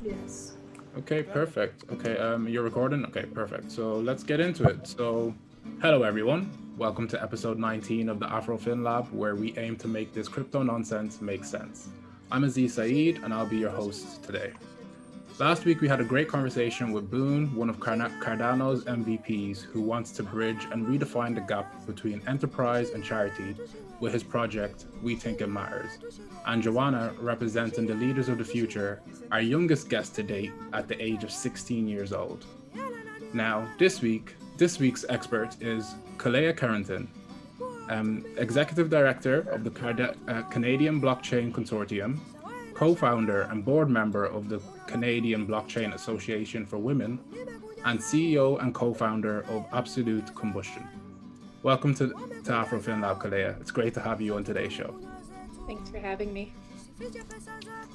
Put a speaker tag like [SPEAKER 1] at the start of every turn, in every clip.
[SPEAKER 1] Yes.
[SPEAKER 2] Okay, perfect. Okay, you're recording? Okay, perfect. So let's get into it. So, hello everyone. Welcome to episode 19 of the AfroFinLab, where we aim to make this crypto nonsense make sense. I'm Aziz Saeed, and I'll be your host today. Last week, we had a great conversation with Boone, one of Cardano's MVPs, who wants to bridge and redefine the gap between enterprise and charity with his project, We Think It Matters. And Joanna, representing the leaders of the future, our youngest guest to date at the age of 16 years old. Now, this week's expert is Koleya Carrington, Executive Director of the Canadian Blockchain Consortium, co founder and board member of the Canadian Blockchain Association for Women, and CEO and co founder of Absolute Combustion. Welcome to AfroFinLab, Koleya. It's great to have you on today's show.
[SPEAKER 3] Thanks for having me.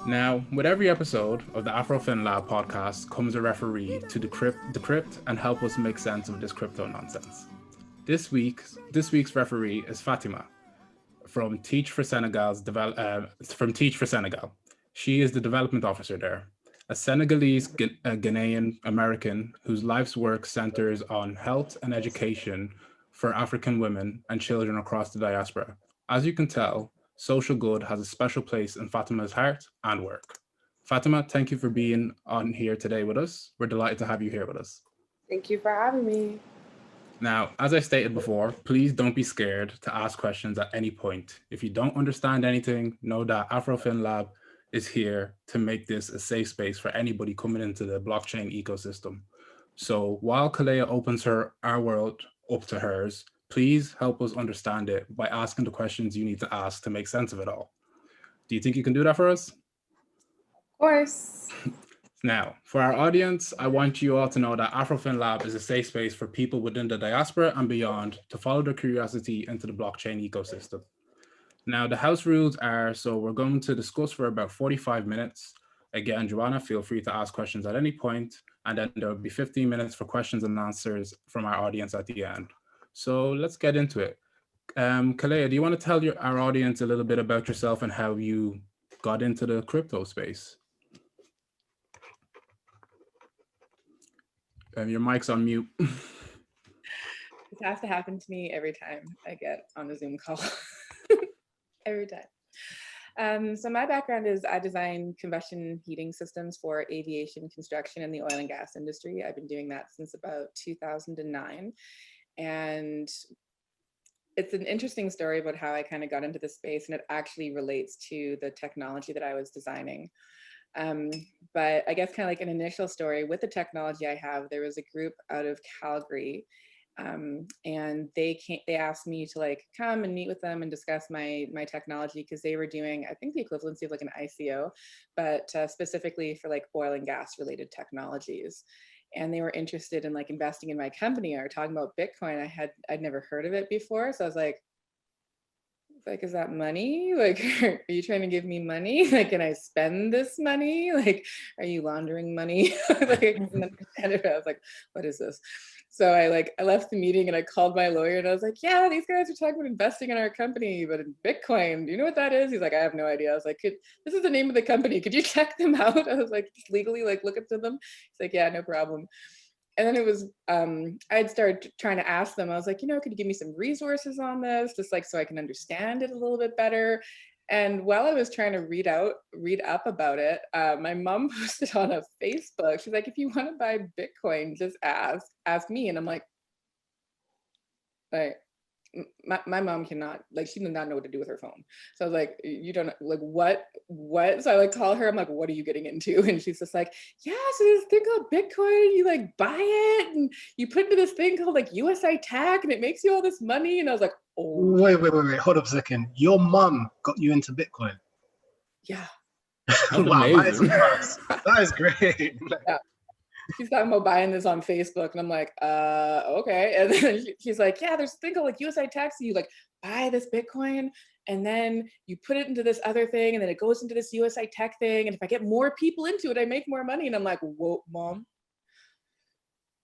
[SPEAKER 2] Now, with every episode of the AfroFinLab podcast comes a referee to decrypt and help us make sense of this crypto nonsense. This week's referee is Fatima from Teach for Senegal. She is the development officer there, a Senegalese Ghanaian American whose life's work centers on health and education for African women and children across the diaspora. As you can tell, social good has a special place in Fatima's heart and work. Fatima, thank you for being on here today with us. We're delighted to have you here with us.
[SPEAKER 1] Thank you for having me.
[SPEAKER 2] Now, as I stated before, please don't be scared to ask questions at any point. If you don't understand anything, know that AfroFinLab is here to make this a safe space for anybody coming into the blockchain ecosystem. So while Koleya opens our world up to hers, please help us understand it by asking the questions you need to ask to make sense of it all. Do you think you can do that for us?
[SPEAKER 1] Of course.
[SPEAKER 2] Now, for our audience, I want you all to know that AfroFinLab is a safe space for people within the diaspora and beyond to follow their curiosity into the blockchain ecosystem. Now, the house rules are, so we're going to discuss for about 45 minutes. Again, Joanna, feel free to ask questions at any point, and then there will be 15 minutes for questions and answers from our audience at the end. So let's get into it. Koleya, do you want to tell our audience a little bit about yourself and how you got into the crypto space? Your mic's on mute.
[SPEAKER 3] This has to happen to me every time I get on a Zoom call. Every time. So my background is I design combustion heating systems for aviation, construction, and the oil and gas industry. I've been doing that since about 2009. And it's an interesting story about how I kind of got into the space, and it actually relates to the technology that I was designing. But I guess kind of like an initial story with the technology I have, there was a group out of Calgary, and they asked me to like come and meet with them and discuss my technology, because they were doing, I think, the equivalency of like an ICO, but specifically for like oil and gas related technologies. And they were interested in like investing in my company or talking about Bitcoin. I'd never heard of it before, so I was like, is that money? Like, are you trying to give me money? Like, can I spend this money? Like, are you laundering money? Like, I was like, what is this? So I left the meeting and I called my lawyer and I was like, yeah, these guys are talking about investing in our company, but in Bitcoin. Do you know what that is? He's like, I have no idea. I was like, this is the name of the company. Could you check them out? I was like, just legally, like, look into them. He's like, yeah, no problem. And then it was, I'd started trying to ask them, I was like, could you give me some resources on this, just like so I can understand it a little bit better? And while I was trying to read up about it, my mom posted on a Facebook, she's like, if you want to buy Bitcoin, just ask me. And I'm like, my mom cannot, like, she did not know what to do with her phone. So I was like, you don't like what? So I like call her, I'm like, what are you getting into? And she's just like, yeah, so this thing called Bitcoin, you like buy it and you put into this thing called like USI TAC and it makes you all this money. And I was like, oh.
[SPEAKER 4] Wait, hold up a second. Your mom got you into Bitcoin?
[SPEAKER 3] Yeah.
[SPEAKER 4] Wow, that is great.
[SPEAKER 3] Yeah. She's talking about buying this on Facebook, and I'm like, okay. And then she's like, yeah, there's a thing called like USI Tax. You like buy this Bitcoin, and then you put it into this other thing, and then it goes into this USI Tech thing. And if I get more people into it, I make more money. And I'm like, whoa, mom,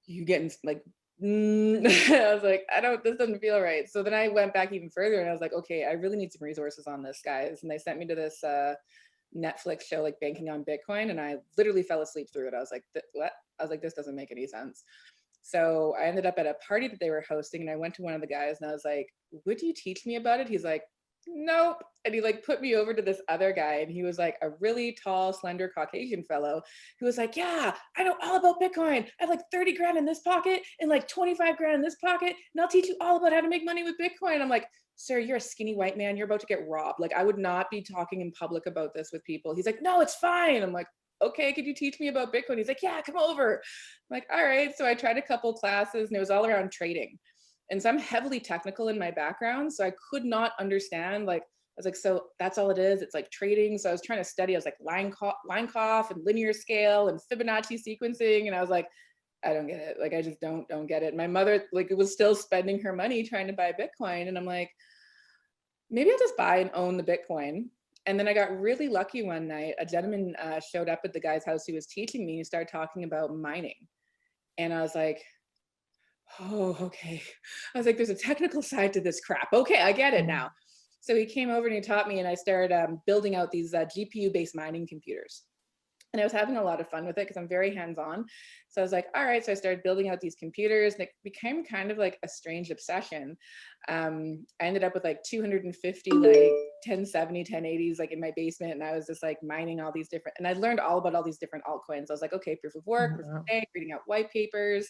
[SPEAKER 3] you getting like? I was like, this doesn't feel right. So then I went back even further, and I was like, okay, I really need some resources on this, guys. And they sent me to this Netflix show, like banking on Bitcoin. And I literally fell asleep through it. I was like, what? I was like, this doesn't make any sense. So I ended up at a party that they were hosting, and I went to one of the guys and I was like, would you teach me about it? He's like, nope. And he like put me over to this other guy, and he was like a really tall, slender Caucasian fellow who was like, yeah, I know all about Bitcoin. I have like 30 grand in this pocket and like 25 grand in this pocket, and I'll teach you all about how to make money with Bitcoin. I'm like, sir, you're a skinny white man. You're about to get robbed. Like, I would not be talking in public about this with people. He's like, no, it's fine. I'm like, okay, could you teach me about Bitcoin? He's like, yeah, come over. I'm like, all right. So I tried a couple classes, and it was all around trading. And so I'm heavily technical in my background. So I could not understand, like, I was like, so that's all it is. It's like trading. So I was trying to study. I was like Line-Coff and linear scale and Fibonacci sequencing. And I was like, I don't get it. Like, I just don't get it. My mother, like, was still spending her money trying to buy Bitcoin. And I'm like, maybe I'll just buy and own the Bitcoin. And then I got really lucky one night. A gentleman showed up at the guy's house who was teaching me. He started talking about mining. And I was like, oh, okay. I was like, there's a technical side to this crap. Okay, I get it now. So he came over and he taught me, and I started building out these GPU-based mining computers. And I was having a lot of fun with it because I'm very hands-on. So I was like, all right. So I started building out these computers, and it became kind of like a strange obsession. I ended up with like 250 like 1070, 1080s like in my basement, and I was just like mining all these different, and I learned all about all these different altcoins. I was like, okay, proof of work, proof of stake, reading out white papers.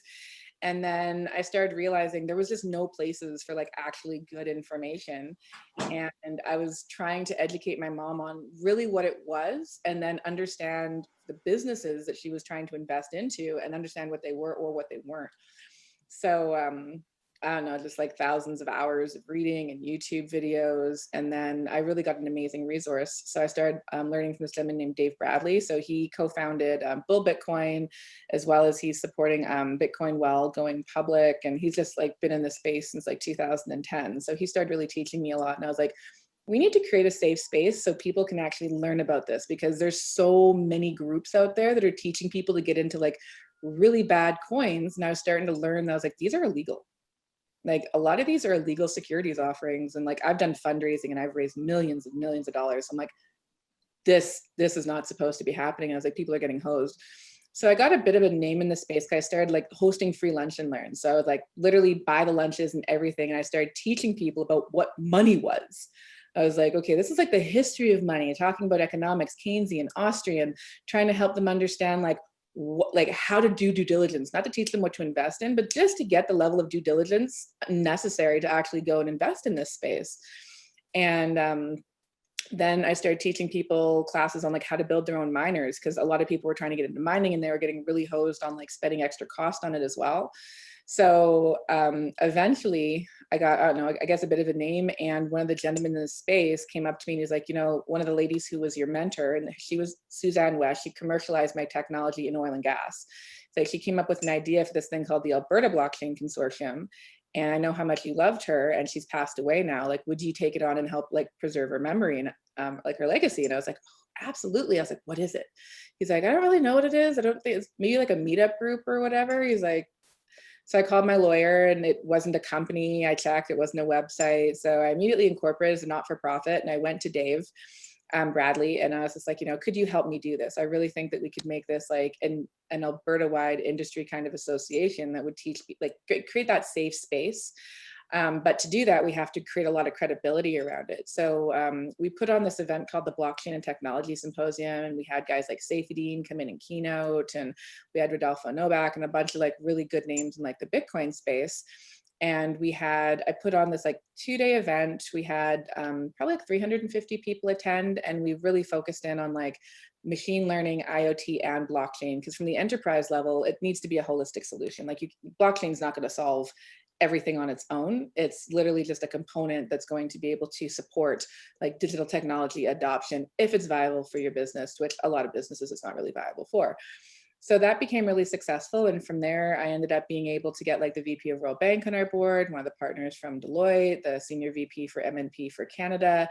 [SPEAKER 3] And then I started realizing there was just no places for like actually good information. And I was trying to educate my mom on really what it was, and then understand the businesses that she was trying to invest into, and understand what they were or what they weren't. So I don't know, just like thousands of hours of reading and YouTube videos. And then I really got an amazing resource. So I started learning from this gentleman named Dave Bradley. So he co-founded Bull Bitcoin, as well as he's supporting Bitcoin Well going public. And he's just like been in this space since like 2010. So he started really teaching me a lot. And I was like, we need to create a safe space so people can actually learn about this, because there's so many groups out there that are teaching people to get into like really bad coins. And I was starting to learn that I was like, these are illegal. Like, a lot of these are illegal securities offerings. And like, I've done fundraising and I've raised millions and millions of dollars. I'm like, this is not supposed to be happening. I was like, people are getting hosed. So I got a bit of a name in the space, because I started like hosting free lunch and learn. So I would like literally buy the lunches and everything. And I started teaching people about what money was. I was like, okay, this is like the history of money, talking about economics, Keynesian, Austrian, trying to help them understand like how to do due diligence, not to teach them what to invest in, but just to get the level of due diligence necessary to actually go and invest in this space. And then I started teaching people classes on like how to build their own miners, because a lot of people were trying to get into mining and they were getting really hosed on like spending extra cost on it as well. So eventually I got, I don't know, I guess a bit of a name. And one of the gentlemen in the space came up to me and he's like, you know, one of the ladies who was your mentor, and she was Suzanne West, she commercialized my technology in oil and gas. So she came up with an idea for this thing called the Alberta Blockchain Consortium. And I know how much you loved her, and she's passed away now. Like, would you take it on and help like preserve her memory and like her legacy? And I was like, oh, absolutely. I was like, what is it? He's like, I don't really know what it is. I don't think it's maybe like a meetup group or whatever. He's like, so I called my lawyer, and it wasn't a company. I checked, it wasn't a website. So I immediately incorporated as a not-for-profit, and I went to Dave Bradley, and I was just like, you know, could you help me do this? I really think that we could make this like an Alberta-wide industry kind of association that would teach, like create that safe space. But to do that, we have to create a lot of credibility around it. So we put on this event called the Blockchain and Technology Symposium, and we had guys like Saifedean come in and keynote, and we had Rodolfo Novak and a bunch of like really good names in like the Bitcoin space. And I put on this like 2-day event. We had probably like 350 people attend, and we really focused in on like machine learning, IoT, and blockchain, because from the enterprise level, it needs to be a holistic solution. Like blockchain is not going to solve everything on its own. It's literally just a component that's going to be able to support like digital technology adoption if it's viable for your business, which a lot of businesses it's not really viable for. So that became really successful. And from there, I ended up being able to get like the VP of World Bank on our board, one of the partners from Deloitte, the senior VP for MNP for Canada,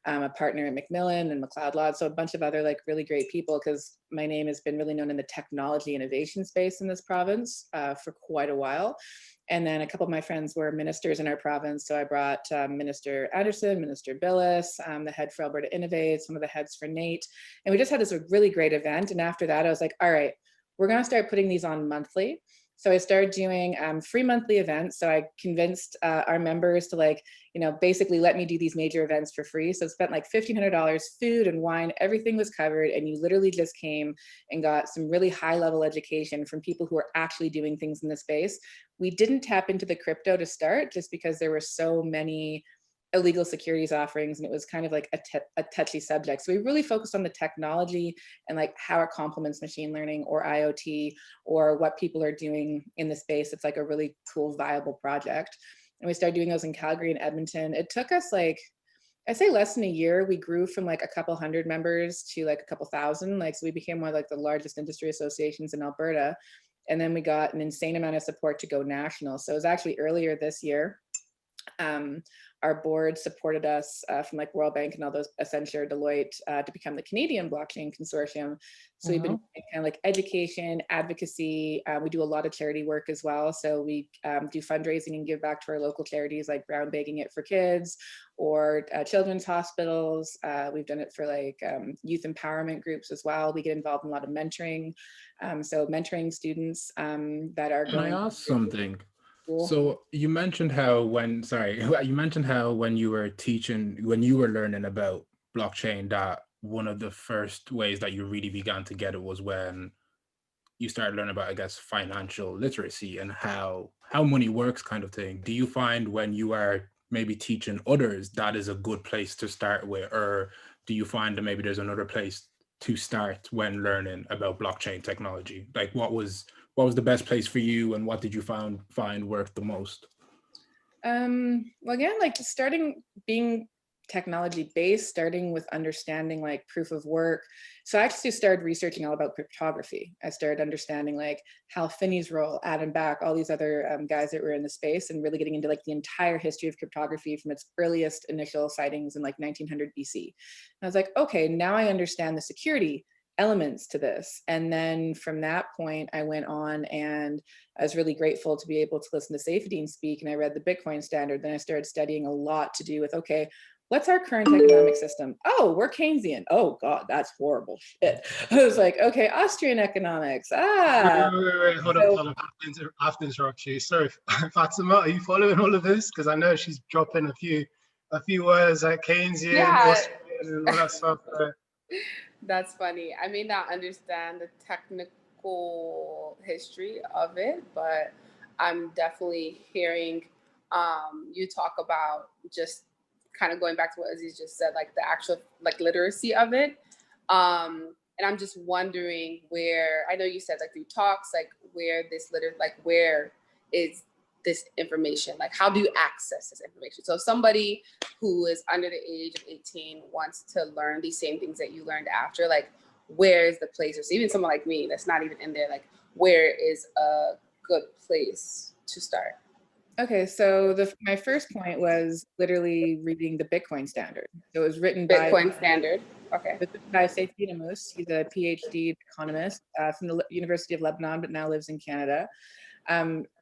[SPEAKER 3] a partner at Macmillan and McLeod Law. So a bunch of other like really great people, because my name has been really known in the technology innovation space in this province for quite a while. And then a couple of my friends were ministers in our province. So I brought Minister Anderson, Minister Billis, the head for Alberta Innovate, some of the heads for NATE. And we just had this really great event. And after that, I was like, all right, we're going to start putting these on monthly. So I started doing free monthly events. So I convinced our members to basically let me do these major events for free. So I spent like $1,500, food and wine, everything was covered. And you literally just came and got some really high level education from people who are actually doing things in the space. We didn't tap into the crypto to start just because there were so many illegal securities offerings and it was kind of like a touchy subject. So we really focused on the technology and like how it complements machine learning or IoT or what people are doing in the space. It's like a really cool, viable project. And we started doing those in Calgary and Edmonton. It took us like, I'd say less than a year. We grew from like a couple hundred members to like a couple thousand. So we became one of like the largest industry associations in Alberta. And then we got an insane amount of support to go national. So it was actually earlier this year. Our board supported us from like World Bank and all those, Accenture, Deloitte, to become the Canadian Blockchain Consortium. So we've been doing kind of like education, advocacy. We do a lot of charity work as well. So we do fundraising and give back to our local charities like Brown Bagging It for Kids or children's hospitals. We've done it for like youth empowerment groups as well. We get involved in a lot of mentoring. So mentoring students that are going.
[SPEAKER 2] Can I ask something?
[SPEAKER 3] Cool.
[SPEAKER 2] So you mentioned how when you were teaching, when you were learning about blockchain, that one of the first ways that you really began to get it was when you started learning about, I guess, financial literacy and how money works kind of thing. Do you find when you are maybe teaching others, that is a good place to start with? Or do you find that maybe there's another place to start when learning about blockchain technology? Like what was the best place for you and what did you find worked the most?
[SPEAKER 3] Well, again, like being technology based, starting with understanding like proof of work. So I actually started researching all about cryptography. I started understanding like Hal Finney's role, Adam Back, all these other guys that were in the space, and really getting into like the entire history of cryptography from its earliest initial sightings in like 1900 BC. And I was like, okay, now I understand the security elements to this. And then from that point, I went on and I was really grateful to be able to listen to Saifedean speak, and I read the Bitcoin Standard. Then I started studying a lot to do with, okay, what's our current economic system? Oh, we're Keynesian. Oh God, that's horrible shit. I was like, okay, Austrian economics.
[SPEAKER 4] Wait, hold on. I have to interrupt you. Sorry, Fatima, are you following all of this? Because I know she's dropping a few words like Keynesian, Austrian, and all that stuff.
[SPEAKER 1] That's funny. I may not understand the technical history of it, but I'm definitely hearing you talk about just kind of going back to what Aziz just said, like the actual like literacy of it. And I'm just wondering where, I know you said like through talks, like where where is this information? Like how do you access this information? So if somebody who is under the age of 18 wants to learn these same things that you learned after, like where is the place? Or so even someone like me that's not even in there, like where is a good place to start?
[SPEAKER 3] Okay, so my first point was literally reading the Bitcoin Standard. So it was written
[SPEAKER 1] Bitcoin Standard. Okay.
[SPEAKER 3] By Saifedean. He's a PhD economist from the University of Lebanon, but now lives in Canada.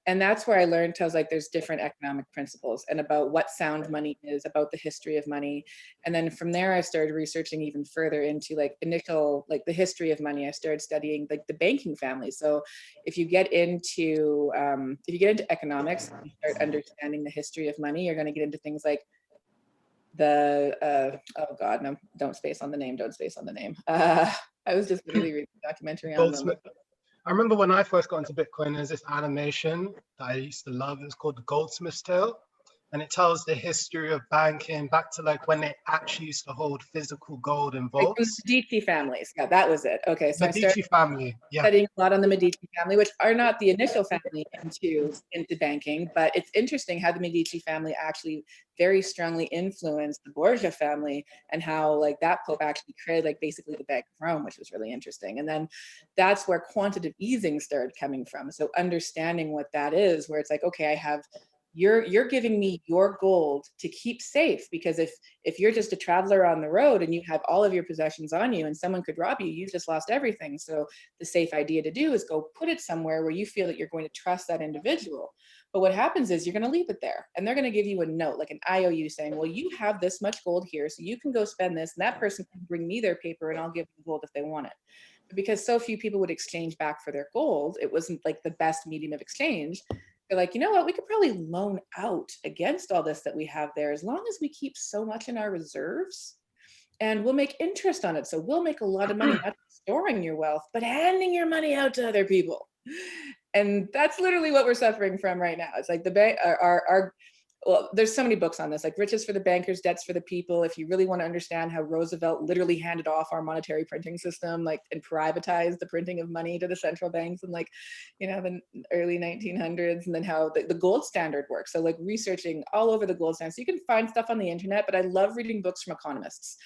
[SPEAKER 3] And that's where I learned, I was like, there's different economic principles and about what sound money is, about the history of money. And then from there, I started researching even further into like the history of money. I started studying like the banking family. So if you get into economics, and you start understanding the history of money, you're going to get into things like oh God, no, don't space on the name. I was just really reading a documentary on them.
[SPEAKER 4] I remember when I first got into Bitcoin, there's this animation that I used to love. It's called The Goldsmith's Tale. And it tells the history of banking back to like when they actually used to hold physical gold in vaults.
[SPEAKER 3] Like the Medici families. Yeah, that was it. Okay, so
[SPEAKER 4] Medici family. Yeah.
[SPEAKER 3] Studying a lot on the Medici family, which are not the initial family into banking, but it's interesting how the Medici family actually very strongly influenced the Borgia family and how like that Pope actually created like basically the Bank of Rome, which was really interesting. And then that's where quantitative easing started coming from. So understanding what that is, where it's like, okay, I have you're giving me your gold to keep safe, because if you're just a traveler on the road and you have all of your possessions on you and someone could rob you, you've just lost everything. So the safe idea to do is go put it somewhere where you feel that you're going to trust that individual. But what happens is you're going to leave it there, and they're going to give you a note, like an IOU, saying, well, you have this much gold here, so you can go spend this, and that person can bring me their paper and I'll give them the gold if they want it. But because so few people would exchange back for their gold, it wasn't like the best medium of exchange. They're like, you know what, we could probably loan out against all this that we have there, as long as we keep so much in our reserves, and we'll make interest on it. So we'll make a lot of money, not storing your wealth, but handing your money out to other people. And that's literally what we're suffering from right now. It's like the bank, well, there's so many books on this, like Riches for the Bankers, Debts for the People. If you really want to understand how Roosevelt literally handed off our monetary printing system, like, and privatized the printing of money to the central banks in, like, you know, the early 1900s, and then how the gold standard works. So like researching all over the gold standard. So you can find stuff on the internet, but I love reading books from economists.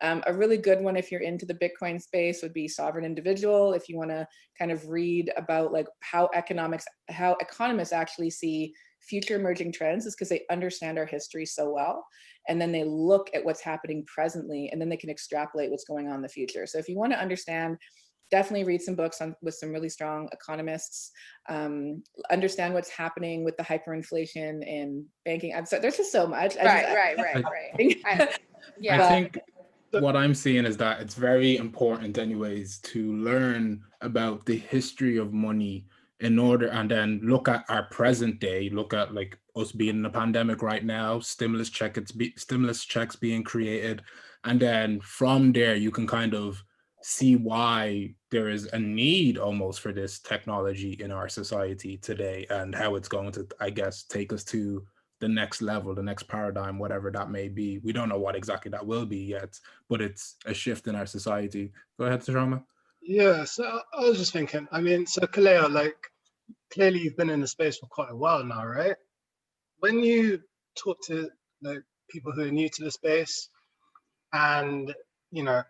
[SPEAKER 3] A really good one, if you're into the Bitcoin space, would be Sovereign Individual. If you want to kind of read about like how economists actually see future emerging trends, is because they understand our history so well, and then they look at what's happening presently, and then they can extrapolate what's going on in the future. So if you want to understand, definitely read some books with some really strong economists. Understand what's happening with the hyperinflation in banking. There's just so much.
[SPEAKER 1] Right.
[SPEAKER 2] Yeah. I think what I'm seeing is that it's very important anyways to learn about the history of money in order, and then look at our present day, look at like us being in a pandemic right now, stimulus checks being created. And then from there, you can kind of see why there is a need almost for this technology in our society today, and how it's going to, I guess, take us to the next level, the next paradigm, whatever that may be. We don't know what exactly that will be yet, but it's a shift in our society. Go ahead, Sharma.
[SPEAKER 4] Yeah, so I was just thinking, I mean, so Koleya, like, clearly you've been in the space for quite a while now, right? When you talk to like people who are new to the space, and you know,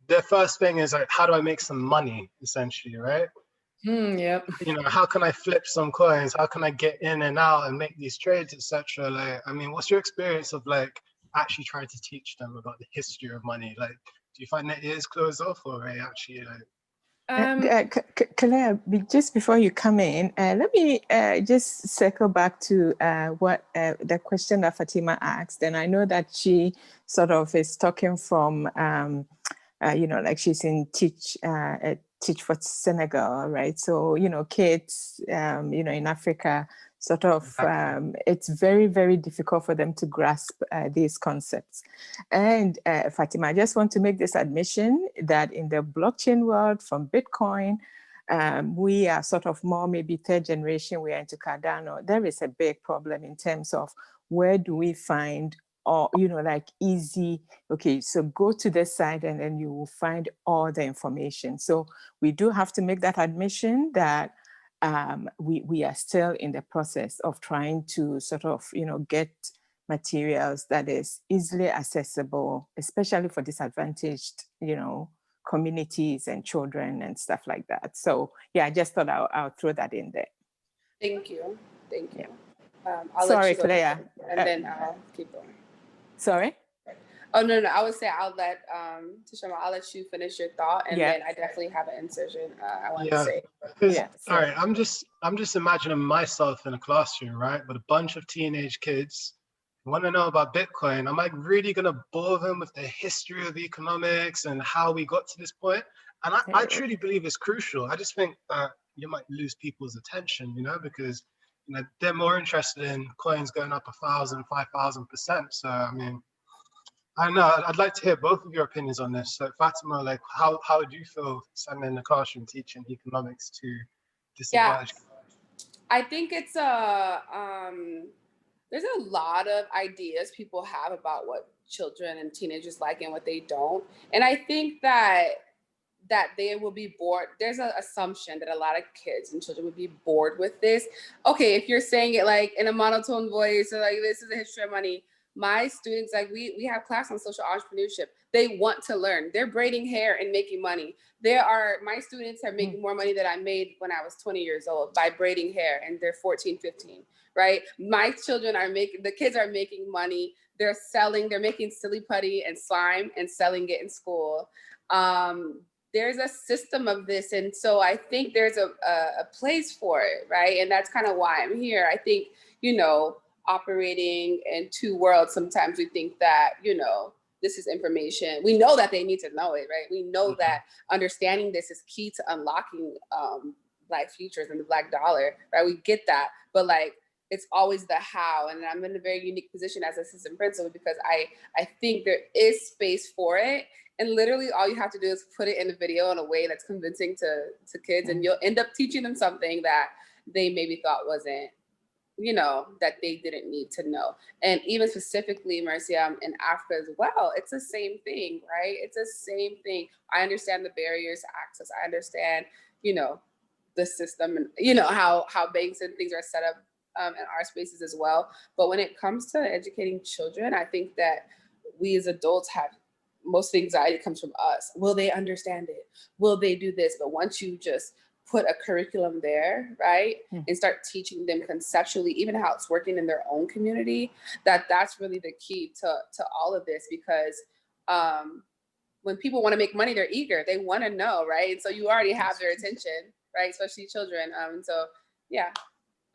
[SPEAKER 4] their first thing is like, how do I make some money, essentially, right?
[SPEAKER 3] Yep.
[SPEAKER 4] You know, how can I flip some coins? How can I get in and out and make these trades, etc.? Like, I mean, what's your experience of like actually trying to teach them about the history of money? Like, do you find their ears closed off, or are they actually like?
[SPEAKER 5] Koleya, just before you come in, let me just circle back to what the question that Fatima asked. And I know that she sort of is talking from, you know, like she's in Teach for Senegal, right? So, you know, kids, you know, in Africa, sort of, it's very, very difficult for them to grasp these concepts. And Fatima, I just want to make this admission that in the blockchain world, from Bitcoin, we are sort of more maybe third generation, we are into Cardano. There is a big problem in terms of where do we find, or, you know, like easy, okay, so go to this site and then you will find all the information. So we do have to make that admission that we are still in the process of trying to sort of, you know, get materials that is easily accessible, especially for disadvantaged, you know, communities and children and stuff like that. So yeah, I just thought I'll throw that in there.
[SPEAKER 1] Thank you.
[SPEAKER 5] Yeah.
[SPEAKER 1] I'll
[SPEAKER 5] Sorry,
[SPEAKER 1] let you go,
[SPEAKER 5] Koleya.
[SPEAKER 1] and then I'll keep going.
[SPEAKER 5] Sorry?
[SPEAKER 1] Oh, no, I would say I'll let Tashama, I'll let you finish your thought, and
[SPEAKER 5] Yeah.
[SPEAKER 1] then I definitely have an insertion I want
[SPEAKER 4] Yeah.
[SPEAKER 1] to say.
[SPEAKER 5] Yeah,
[SPEAKER 4] all right, I'm just imagining myself in a classroom, right, with a bunch of teenage kids who want to know about Bitcoin. Am I really going to bore them with the history of economics and how we got to this point? And I truly believe it's crucial. I just think that you might lose people's attention, you know, because, you know, they're more interested in coins going up 1,000, 5,000%. So, I mean, I don't know. I'd like to hear both of your opinions on this. So, Fatima, like, how do you feel standing in the classroom teaching economics to disadvantaged?
[SPEAKER 1] I think it's there's a lot of ideas people have about what children and teenagers like and what they don't, and I think that they will be bored. There's an assumption that a lot of kids and children would be bored with this. Okay, if you're saying it like in a monotone voice or like this is the history of money, my students, like we have class on social entrepreneurship. They want to learn. They're braiding hair and making money. My students are making more money than I made when I was 20 years old by braiding hair, and they're 14, 15, right? My children the kids are making money. They're making silly putty and slime and selling it in school. There's a system of this. And so I think there's a place for it, right? And that's kind of why I'm here. I think, operating in two worlds, sometimes we think that, this is information. We know that they need to know it, right? We know that understanding this is key to unlocking Black futures and the Black dollar, right? We get that, but like, it's always the how. And I'm in a very unique position as assistant principal because I think there is space for it. And literally all you have to do is put it in a video in a way that's convincing to kids, and you'll end up teaching them something that they maybe thought wasn't, that they didn't need to know. And even specifically, Marcia, in Africa as well, it's the same thing, right? It's the same thing. I understand the barriers to access. I understand, the system and, how banks and things are set up in our spaces as well. But when it comes to educating children, I think that we as adults have most of the anxiety comes from us. Will they understand it? Will they do this? But once you just put a curriculum there, right, and start teaching them conceptually, even how it's working in their own community, that's really the key to all of this. Because when people want to make money, they're eager. They want to know, right? And so you already have their attention, right? Especially children. And so, yeah.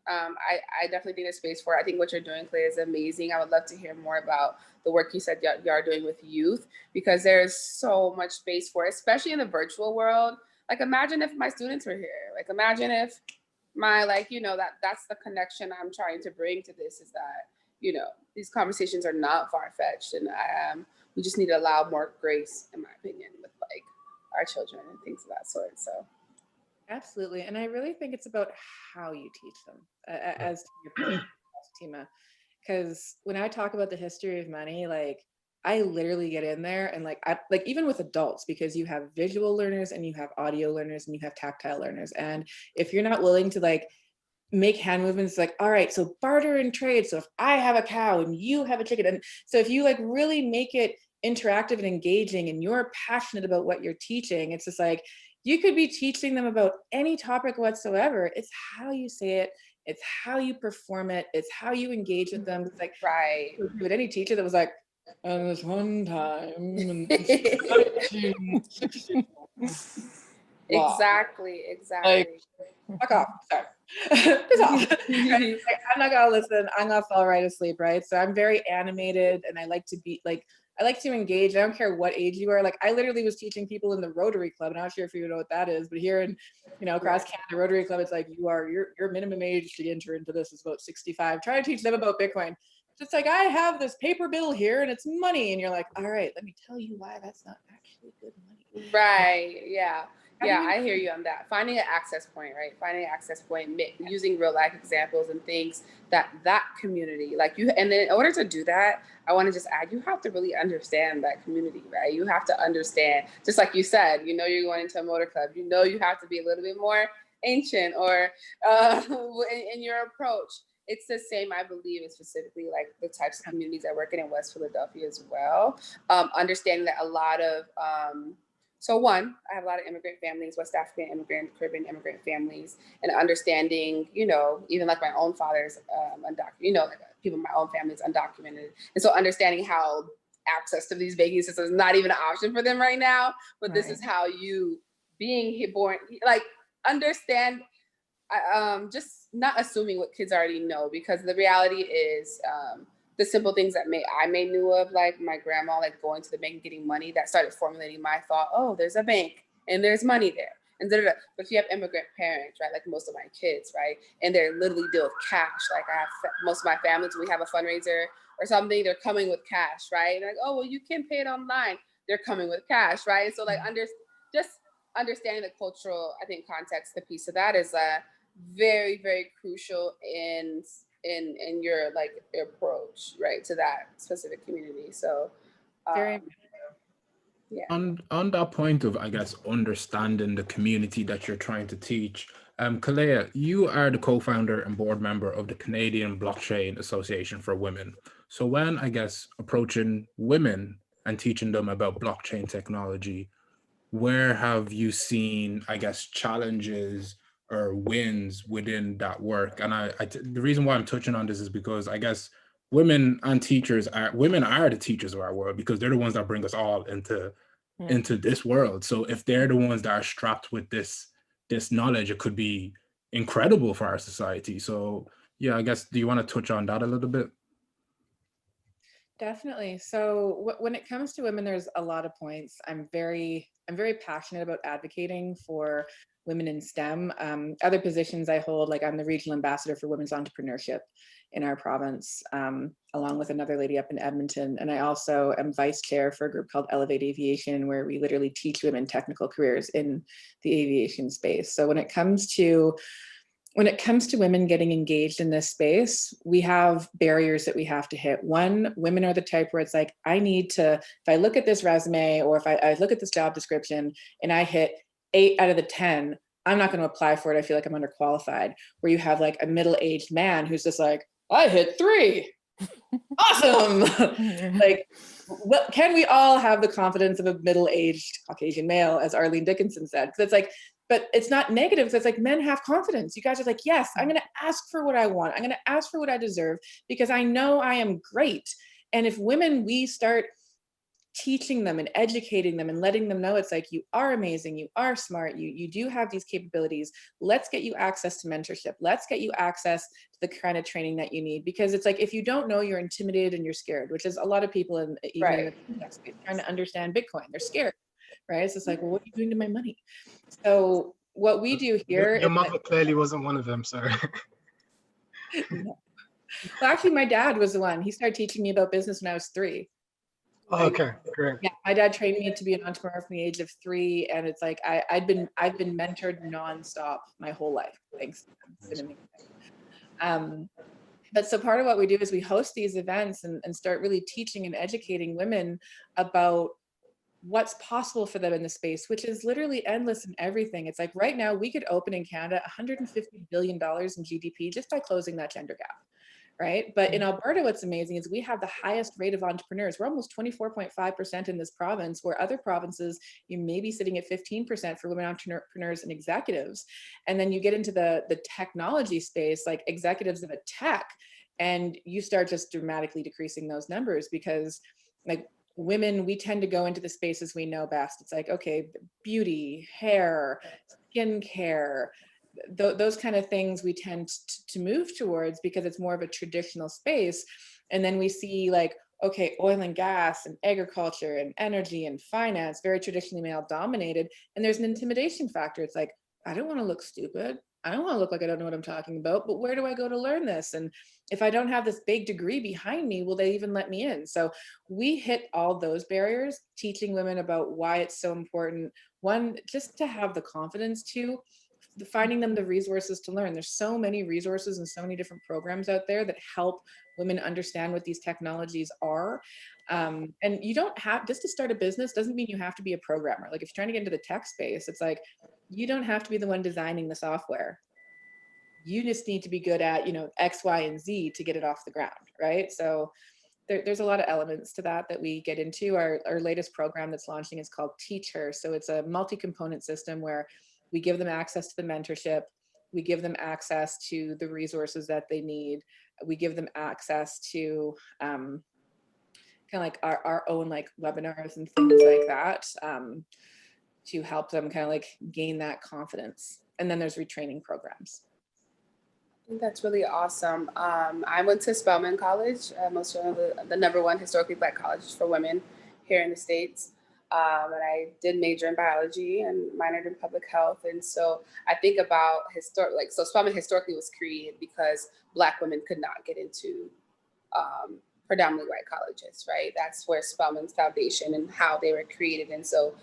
[SPEAKER 1] I definitely think there's space for it. I think what you're doing, Koleya, is amazing. I would love to hear more about the work you said you are doing with youth, because there's so much space for it, especially in the virtual world. Like, imagine if my students were here. Like, imagine if my, that's the connection I'm trying to bring to this, is that, these conversations are not far-fetched, and we just need to allow more grace, in my opinion, with like our children and things of that sort. So.
[SPEAKER 3] Absolutely. And I really think it's about how you teach them, as to your point, Fatima. Because when I talk about the history of money, like, I literally get in there and like even with adults, because you have visual learners and you have audio learners and you have tactile learners. And if you're not willing to like make hand movements, like, all right, so barter and trade. So if I have a cow and you have a chicken, and so if you like really make it interactive and engaging and you're passionate about what you're teaching, it's just like, you could be teaching them about any topic whatsoever. It's how you say it. It's how you perform it. It's how you engage with them. It's like,
[SPEAKER 1] right.
[SPEAKER 3] With any teacher that was like, and this one time.
[SPEAKER 1] Exactly.
[SPEAKER 3] Like, fuck off. Sorry. Piss off. Like, I'm not gonna listen. I'm gonna fall right asleep, right? So I'm very animated, and I like to be like, I like to engage. I don't care what age you are. Like, I literally was teaching people in the Rotary Club. I'm not sure if you know what that is, but here in, across Canada, Rotary Club, it's like your minimum age to enter into this is about 65. Try to teach them about Bitcoin. It's like, I have this paper bill here and it's money, and you're like, all right, let me tell you why that's not actually good money.
[SPEAKER 1] Right. Yeah. Yeah, I hear you on that. Finding an access point, right? Finding an access point, using real life examples and things that community, like you, and then in order to do that, I want to just add, you have to really understand that community, right? You have to understand, just like you said, you're going into a motor club, you have to be a little bit more ancient or in your approach. It's the same, I believe, is specifically like the types of communities I work in West Philadelphia as well. Understanding that a lot of, so one, I have a lot of immigrant families, West African immigrant, Caribbean immigrant families, and understanding, even like my own father's undocumented, like people in my own family is undocumented. And so understanding how access to these banking systems is not even an option for them right now, but right. This is how you, being here, born, like understand, just not assuming what kids already know, because the reality is, the simple things that I may knew of, like my grandma, like going to the bank and getting money, that started formulating my thought, oh, there's a bank and there's money there. And da-da-da. But you have immigrant parents, right? Like most of my kids, right? And they're literally deal with cash. Like I have most of my families, when we have a fundraiser or something, they're coming with cash, right? And like, oh, well, you can pay it online. They're coming with cash, right? And so like just understanding the cultural, I think, context, the piece of that is very, very crucial in your your approach, right, to that specific community. So
[SPEAKER 3] very
[SPEAKER 1] yeah.
[SPEAKER 2] On that point of, I guess, understanding the community that you're trying to teach, Koleya, you are the co-founder and board member of the Canadian Blockchain Association for Women. So when, I guess, approaching women and teaching them about blockchain technology, where have you seen, I guess, challenges or wins within that work? And the reason why I'm touching on this is because I guess women are the teachers of our world, because they're the ones that bring us all into this world. So if they're the ones that are strapped with this knowledge, it could be incredible for our society. So yeah, I guess, do you want to touch on that a little bit?
[SPEAKER 3] Definitely. So when it comes to women, there's a lot of points. I'm very passionate about advocating for women in STEM. Other positions I hold, like I'm the regional ambassador for women's entrepreneurship in our province, along with another lady up in Edmonton. And I also am vice chair for a group called Elevate Aviation, where we literally teach women technical careers in the aviation space. So when it comes to women getting engaged in this space, we have barriers that we have to hit. One, women are the type where it's like, if I look at this resume, or if I look at this job description and I hit 8 out of the 10, I'm not going to apply for it. I feel like I'm underqualified. Where you have like a middle-aged man who's just like, I hit 3. Awesome. Like, can we all have the confidence of a middle-aged Caucasian male, as Arlene Dickinson said? Because it's like, but it's not negative. So it's like, men have confidence. You guys are like, yes, I'm going to ask for what I want. I'm going to ask for what I deserve, because I know I am great. And if women, we start teaching them and educating them and letting them know, it's like, you are amazing, you are smart, you do have these capabilities. Let's get you access to mentorship. Let's get you access to the kind of training that you need. Because it's like, if you don't know, you're intimidated and you're scared, which is a lot of people in even in the fintech space trying to understand Bitcoin. They're scared, right? It's just like, well, what are you doing to my money? So what we do here,
[SPEAKER 4] your mother clearly wasn't one of them, so.
[SPEAKER 3] No. Well, actually, my dad was the one. He started teaching me about business when I was 3.
[SPEAKER 4] Oh, okay, great.
[SPEAKER 3] Yeah, my dad trained me to be an entrepreneur from the age of 3, and it's like I've been mentored nonstop my whole life. Thanks. But so part of what we do is we host these events and start really teaching and educating women about what's possible for them in the space, which is literally endless in everything. It's like right now we could open in Canada $150 billion in GDP just by closing that gender gap. Right. But in Alberta, what's amazing is we have the highest rate of entrepreneurs. We're almost 24.5% in this province, where other provinces, you may be sitting at 15% for women entrepreneurs and executives. And then you get into the technology space, like executives of a tech, and you start just dramatically decreasing those numbers, because like women, we tend to go into the spaces we know best. It's like, okay, beauty, hair, skincare, those kind of things we tend to move towards, because it's more of a traditional space. And then we see like, okay, oil and gas and agriculture and energy and finance, very traditionally male dominated. And there's an intimidation factor. It's like, I don't want to look stupid. I don't want to look like I don't know what I'm talking about, but where do I go to learn this? And if I don't have this big degree behind me, will they even let me in? So we hit all those barriers, teaching women about why it's so important. One, just to have the confidence to, finding them the resources to learn. There's so many resources and so many different programs out there that help women understand what these technologies are. And you don't have, just to start a business doesn't mean you have to be a programmer. Like if you're trying to get into the tech space, it's like, you don't have to be the one designing the software. You just need to be good at, X, Y, and Z to get it off the ground, right? So there's a lot of elements to that we get into. Our latest program that's launching is called Teach Her. So it's a multi-component system where we give them access to the mentorship. We give them access to the resources that they need. We give them access to kind of like our own like webinars and things like that to help them kind of like gain that confidence. And then there's retraining programs.
[SPEAKER 1] I think that's really awesome. I went to Spelman College, most of the #1 historically Black college for women here in the States. And I did major in biology and minored in public health. And so I think about so Spelman historically was created because Black women could not get into predominantly white colleges, right? That's where Spelman's foundation and how they were created. And so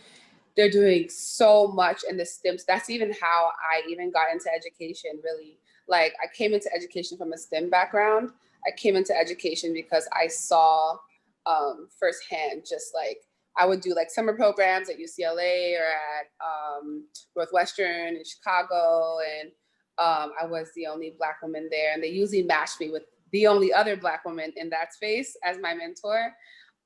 [SPEAKER 1] they're doing so much in the STEM. That's even how I even got into education, really. Like I came into education from a STEM background. I came into education because I saw firsthand, just like, I would do like summer programs at UCLA or at Northwestern in Chicago. And I was the only Black woman there. And they usually matched me with the only other Black woman in that space as my mentor.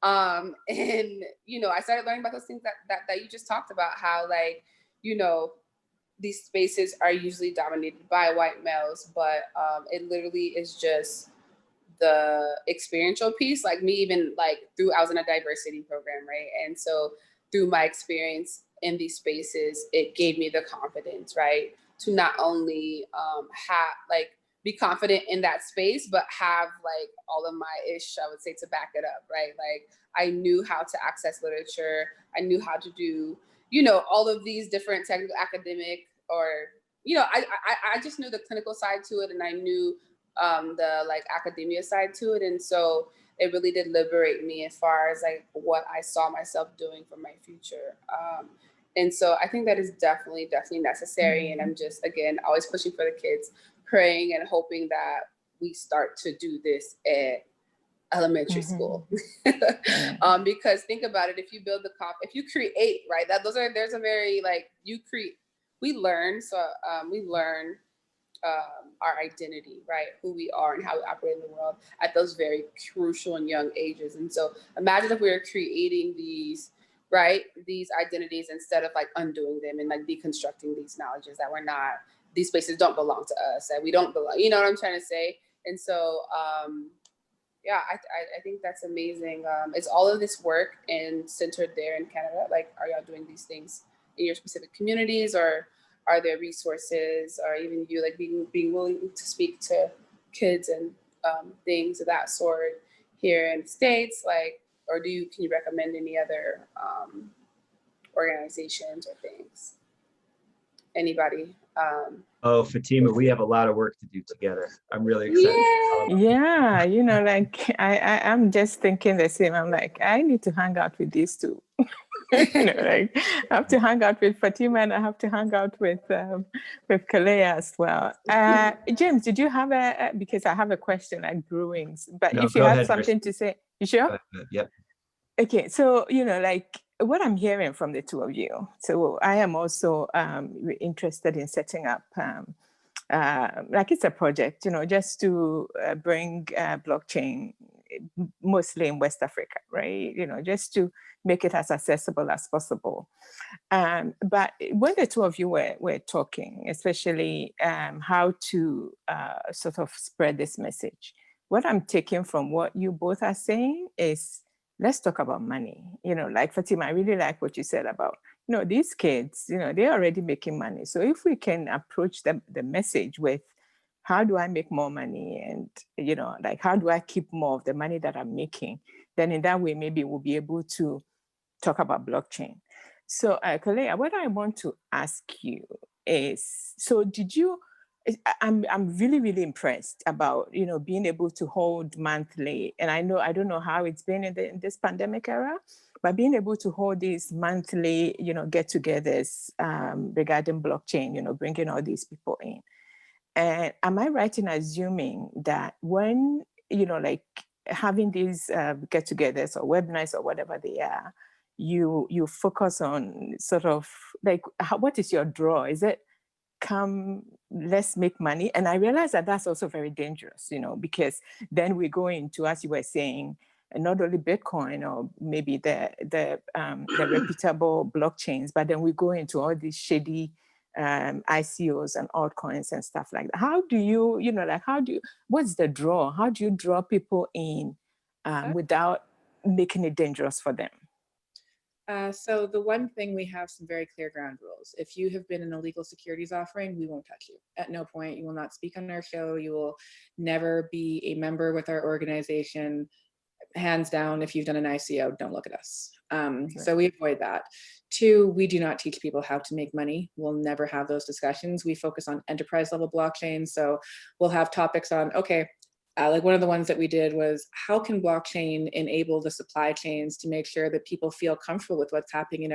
[SPEAKER 1] And, you know, I started learning about those things that you just talked about, how like, you know, these spaces are usually dominated by white males, but it literally is just the experiential piece. Like me, even like I was in a diversity program, right? And so through my experience in these spaces, it gave me the confidence, right? To not only be confident in that space, but have like all of my I would say, to back it up, right? Like I knew how to access literature. I knew how to do, you know, all of these different technical, academic, or, you know, I just knew the clinical side to it, and I knew the like academia side to it. And so it really did liberate me as far as like what I saw myself doing for my future. And so I think that is definitely necessary. And I'm just, again, always pushing for the kids, praying and hoping that we start to do this at elementary school. Because think about it, if you build if you create, right, there's a very like, we learn our identity, right? Who we are and how we operate in the world at those very crucial and young ages. And so imagine if we were creating these, right, these identities instead of like undoing them and like deconstructing these knowledges that these spaces don't belong to us, that we don't belong, you know what I'm trying to say? And so, yeah, I think that's amazing. Is all of this work and centered there in Canada? Like, are y'all doing these things in your specific communities, or are there resources, or even you like being willing to speak to kids and things of that sort here in the States? Like, or can you recommend any other organizations or things? Anybody?
[SPEAKER 6] Oh, Fatima, we have a lot of work to do together. I'm really excited.
[SPEAKER 5] Yeah, you know, like I'm just thinking the same. I'm like, I need to hang out with these two. You know, like I have to hang out with Fatima, and I have to hang out with Koleya as well. James, did you have because I have a question like brewings, but
[SPEAKER 6] No,
[SPEAKER 5] if you
[SPEAKER 6] go
[SPEAKER 5] have
[SPEAKER 6] ahead,
[SPEAKER 5] something to say, you sure?
[SPEAKER 6] Yep.
[SPEAKER 5] Okay, so, you know, like what I'm hearing from the two of you, so I am also interested in setting up, like it's a project, you know, just to bring blockchain, mostly in West Africa, right? You know, just to make it as accessible as possible. But when the two of you were talking, especially how to sort of spread this message, what I'm taking from what you both are saying is, let's talk about money. You know, like Fatima, I really like what you said about, you know, these kids, you know, they're already making money. So if we can approach the message with, how do I make more money? And, you know, like, how do I keep more of the money that I'm making? Then in that way, maybe we'll be able to talk about blockchain. So Koleya, what I want to ask you is, so I'm really, really impressed about, you know, being able to hold monthly, and I don't know how it's been in this pandemic era, but being able to hold these monthly, you know, get-togethers regarding blockchain, you know, bringing all these people in. And am I right in assuming that when, you know, like having these get-togethers or webinars or whatever they are, you focus on sort of like, what is your draw? Is it come, let's make money? And I realize that that's also very dangerous, you know, because then we go into, as you were saying, not only Bitcoin or maybe the reputable blockchains, but then we go into all these shady ICOs and altcoins and stuff like that. How do you, you know, like what's the draw? How do you draw people in without making it dangerous for them?
[SPEAKER 3] So the one thing, we have some very clear ground rules. If you have been an illegal securities offering, we won't touch you. At no point, you will not speak on our show. You will never be a member with our organization. Hands down, if you've done an ICO, don't look at us. So we avoid that. Two, we do not teach people how to make money. We'll never have those discussions. We focus on enterprise level blockchain. So we'll have topics on, okay, like one of the ones that we did was, how can blockchain enable the supply chains to make sure that people feel comfortable with what's happening in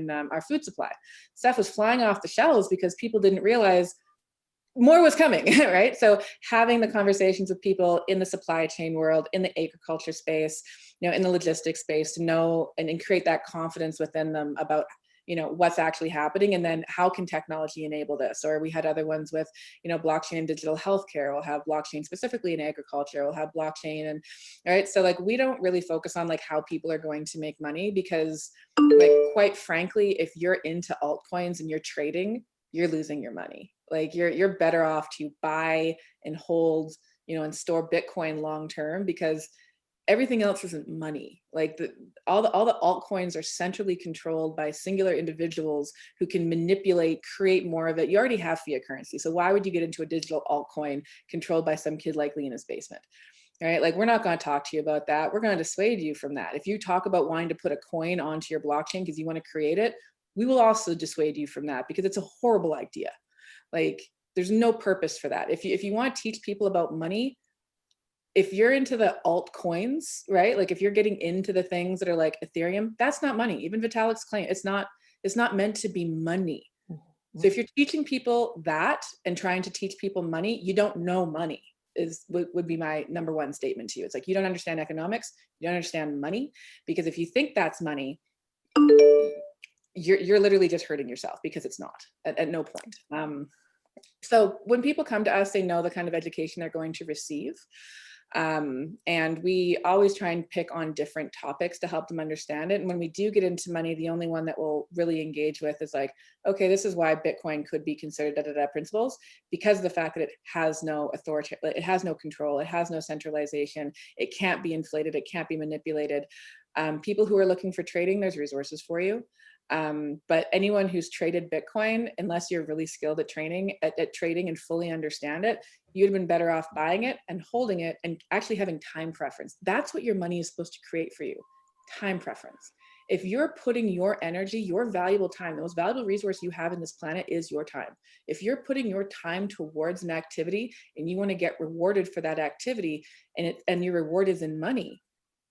[SPEAKER 3] our food supply? Stuff was flying off the shelves because people didn't realize more was coming, right? So having the conversations with people in the supply chain world, in the agriculture space, you know, in the logistics space, to know and create that confidence within them about, what's actually happening, and then how can technology enable this? Or we had other ones with, blockchain and digital healthcare. We'll have blockchain specifically in agriculture. We'll have blockchain, and right. So like, we don't really focus on like how people are going to make money, because like, quite frankly, if you're into altcoins and you're trading, you're losing your money. Like you're better off to buy and hold, and store Bitcoin long term, because everything else isn't money. Like all the altcoins are centrally controlled by singular individuals who can manipulate, create more of it. You already have fiat currency, so why would you get into a digital altcoin controlled by some kid likely in his basement? Right? Like, we're not going to talk to you about that. We're going to dissuade you from that. If you talk about wanting to put a coin onto your blockchain because you want to create it, we will also dissuade you from that, because it's a horrible idea. Like, there's no purpose for that. If you want to teach people about money, if you're into the altcoins, right? Like, if you're getting into the things that are like Ethereum, that's not money. Even Vitalik's claim, it's not meant to be money. So if you're teaching people that and trying to teach people money, you don't know money, would be my number one statement to you. It's like, you don't understand economics, you don't understand money, because if you think that's money, you're literally just hurting yourself, because it's not at no point. So when people come to us, they know the kind of education they're going to receive. And we always try and pick on different topics to help them understand it. And when we do get into money, the only one that we'll really engage with is like, okay, this is why Bitcoin could be considered principles, because of the fact that it has no authority, it has no control, it has no centralization, it can't be inflated, it can't be manipulated. People who are looking for trading, there's resources for you. But anyone who's traded Bitcoin, unless you're really skilled at trading and fully understand it, you'd have been better off buying it and holding it and actually having time preference. That's what your money is supposed to create for you, time preference. If you're putting your energy, your valuable time, the most valuable resource you have in this planet is your time. If you're putting your time towards an activity and you want to get rewarded for that activity, and your reward is in money,